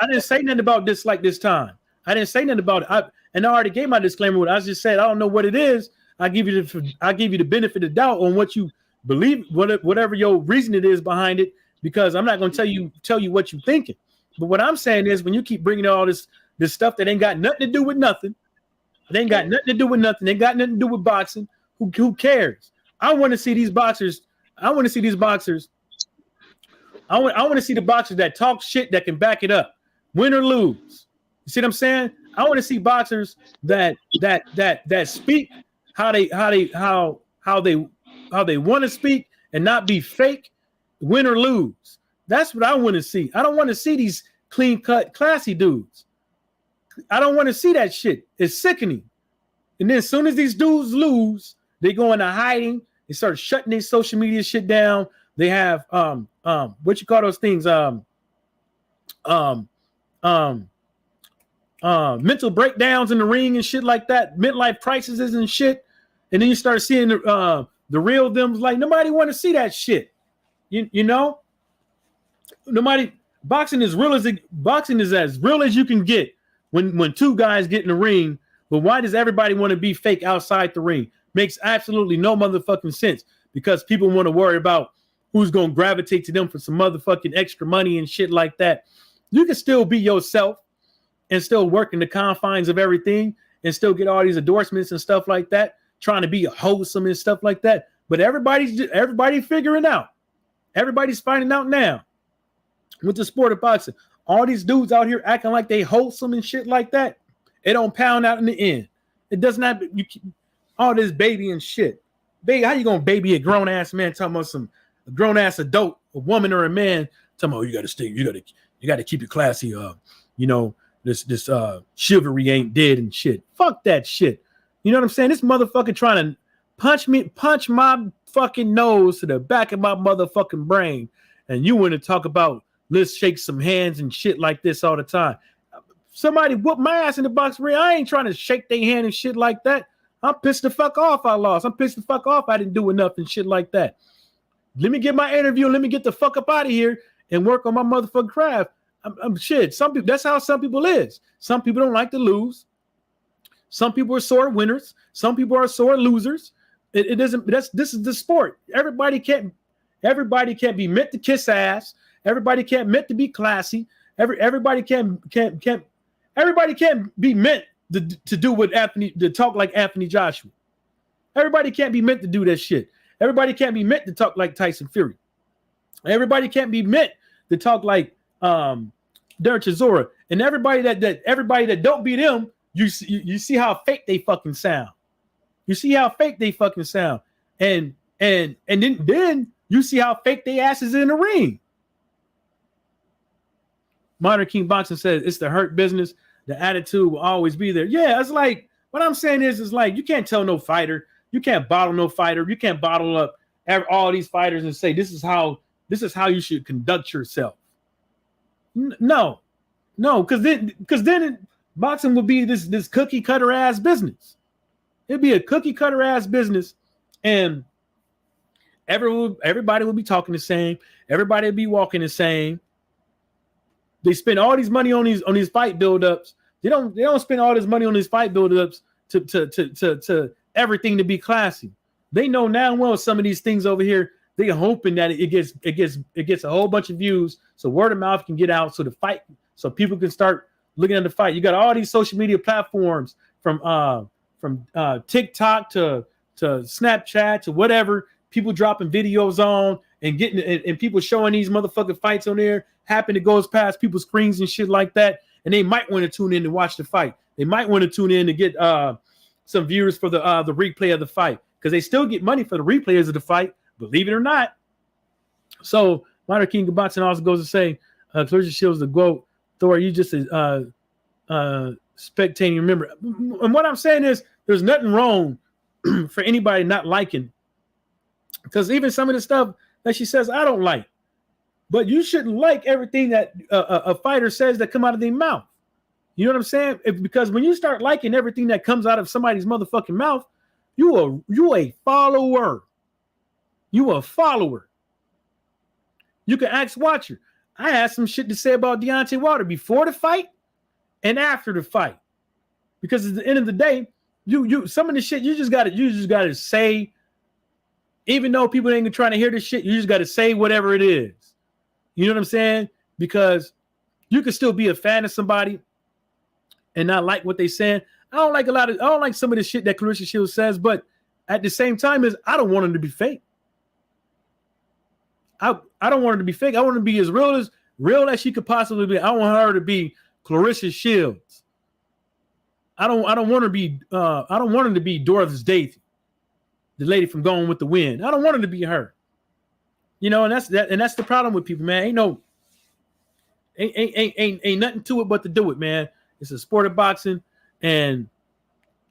didn't say nothing about dislike this time. I didn't say nothing about it. I already gave my disclaimer. I just said I don't know what it is. I give you the benefit of doubt on what you believe, whatever your reason it is behind it. Because I'm not going to tell you what you're thinking. But what I'm saying is when you keep bringing all this stuff that ain't got nothing to do with nothing, they ain't got nothing to do with nothing. They got nothing to do with boxing. Who cares? I want to see these boxers. I want to see the boxers that talk shit that can back it up, win or lose. You see what I'm saying? I want to see boxers that speak how they want to speak and not be fake. Win or lose. That's what I want to see. I don't want to see these clean-cut, classy dudes. I don't want to see that shit. It's sickening. And then as soon as these dudes lose, they go into hiding. They start shutting their social media shit down. They have what you call those things? Mental breakdowns in the ring and shit like that. Midlife crises and shit. And then you start seeing the real them. Like nobody want to see that shit. You know, boxing is as real as you can get when two guys get in the ring. But why does everybody want to be fake outside the ring? Makes absolutely no motherfucking sense because people want to worry about who's going to gravitate to them for some motherfucking extra money and shit like that. You can still be yourself and still work in the confines of everything and still get all these endorsements and stuff like that, trying to be wholesome and stuff like that. But everybody's figuring out. Everybody's finding out now with the sport of boxing. All these dudes out here acting like they wholesome and shit like that. It don't pound out in the end. It does not. All this baby and shit. Baby, how you gonna baby a grown ass man talking about some grown ass adult, a woman or a man talking about you gotta keep it classy. This chivalry ain't dead and shit. Fuck that shit. You know what I'm saying? This motherfucker trying to punch my fucking nose to the back of my motherfucking brain. And you want to talk about let's shake some hands and shit like this all the time. Somebody whooped my ass in the box ring. I ain't trying to shake their hand and shit like that. I'm pissed the fuck off I lost. I'm pissed the fuck off I didn't do enough and shit like that. Let me get my interview and let me get the fuck up out of here and work on my motherfucking craft. I'm shit. Some people, that's how some people is. Some people don't like to lose. Some people are sore winners. Some people are sore losers. It doesn't. This is the sport. Everybody can't be meant to kiss ass. Everybody can't meant to be classy. Everybody can't be meant to do what to talk like Anthony Joshua. Everybody can't be meant to do that shit. Everybody can't be meant to talk like Tyson Fury. Everybody can't be meant to talk like Derek Chisora. And everybody that don't beat him, you see how fake they fucking sound. You see how fake they fucking sound. And then you see how fake they asses in the ring. Modern King Boxing says it's the hurt business. The attitude will always be there. Yeah, it's like what I'm saying is like you can't tell no fighter, you can't bottle no fighter, you can't bottle up all these fighters and say this is how you should conduct yourself. No, because then boxing would be this cookie cutter ass business. It'd be a cookie cutter ass business, and everybody will be talking the same. Everybody will be walking the same. They spend all these money on these fight buildups. They don't spend all this money on these fight buildups to everything to be classy. They know now well some of these things over here. They're hoping that it gets a whole bunch of views, so word of mouth can get out, so people can start looking at the fight. You got all these social media platforms from TikTok to Snapchat to whatever, people dropping videos on and getting and people showing these motherfucking fights on there. Happen to goes past people's screens and shit like that, and they might want to tune in to watch the fight. They might want to tune in to get some viewers for the replay of the fight, because they still get money for the replays of the fight, believe it or not. So Minor King of Boxing also goes to say, Claressa Shields the GOAT. Thor, you just spectating. Remember, and what I'm saying is there's nothing wrong for anybody not liking, because even some of the stuff that she says I don't like. But you shouldn't like everything that a fighter says that come out of their mouth. You know what I'm saying? Because when you start liking everything that comes out of somebody's motherfucking mouth, you a follower. You a follower. You can ask Watcher. I had some shit to say about Deontay Wilder before the fight and after the fight. Because at the end of the day, you some of the shit you just gotta say, even though people ain't trying to hear this shit, you just gotta say whatever it is. You know what I'm saying? Because you can still be a fan of somebody and not like what they saying. I don't like some of the shit that Claressa Shields says, but at the same time I don't want them to be fake. I don't want her to be fake. I want her to be as real as she could possibly be. I want her to be Claressa Shields. I don't want her to be Doris Day, the lady from Gone with the Wind. I don't want her to be her. You know, and that's the problem with people, man. Ain't nothing to it but to do it, man. It's a sport of boxing, and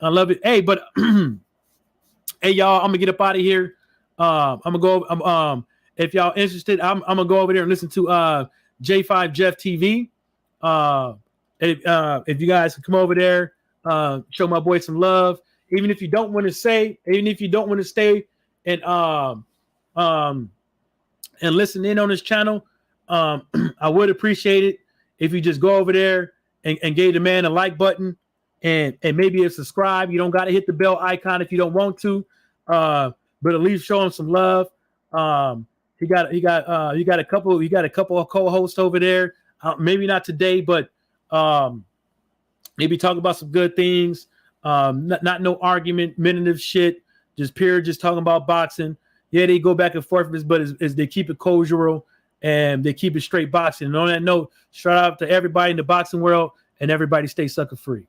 I love it. Hey, but hey, y'all, I'm gonna get up out of here. I'm gonna go. If y'all interested, I'm gonna go over there and listen to J5 Jeff TV. If you guys can come over there, show my boy some love. Even if you don't want to stay, and listen in on this channel, I would appreciate it if you just go over there and gave the man a like button and maybe a subscribe. You don't got to hit the bell icon if you don't want to, but at least show him some love. He got a couple of co-hosts over there. Maybe not today, but maybe talk about some good things. Not no argumentative shit. Just talking about boxing. Yeah, they go back and forth, but as they keep it casual and they keep it straight boxing. And on that note, shout out to everybody in the boxing world, and everybody stay sucker free.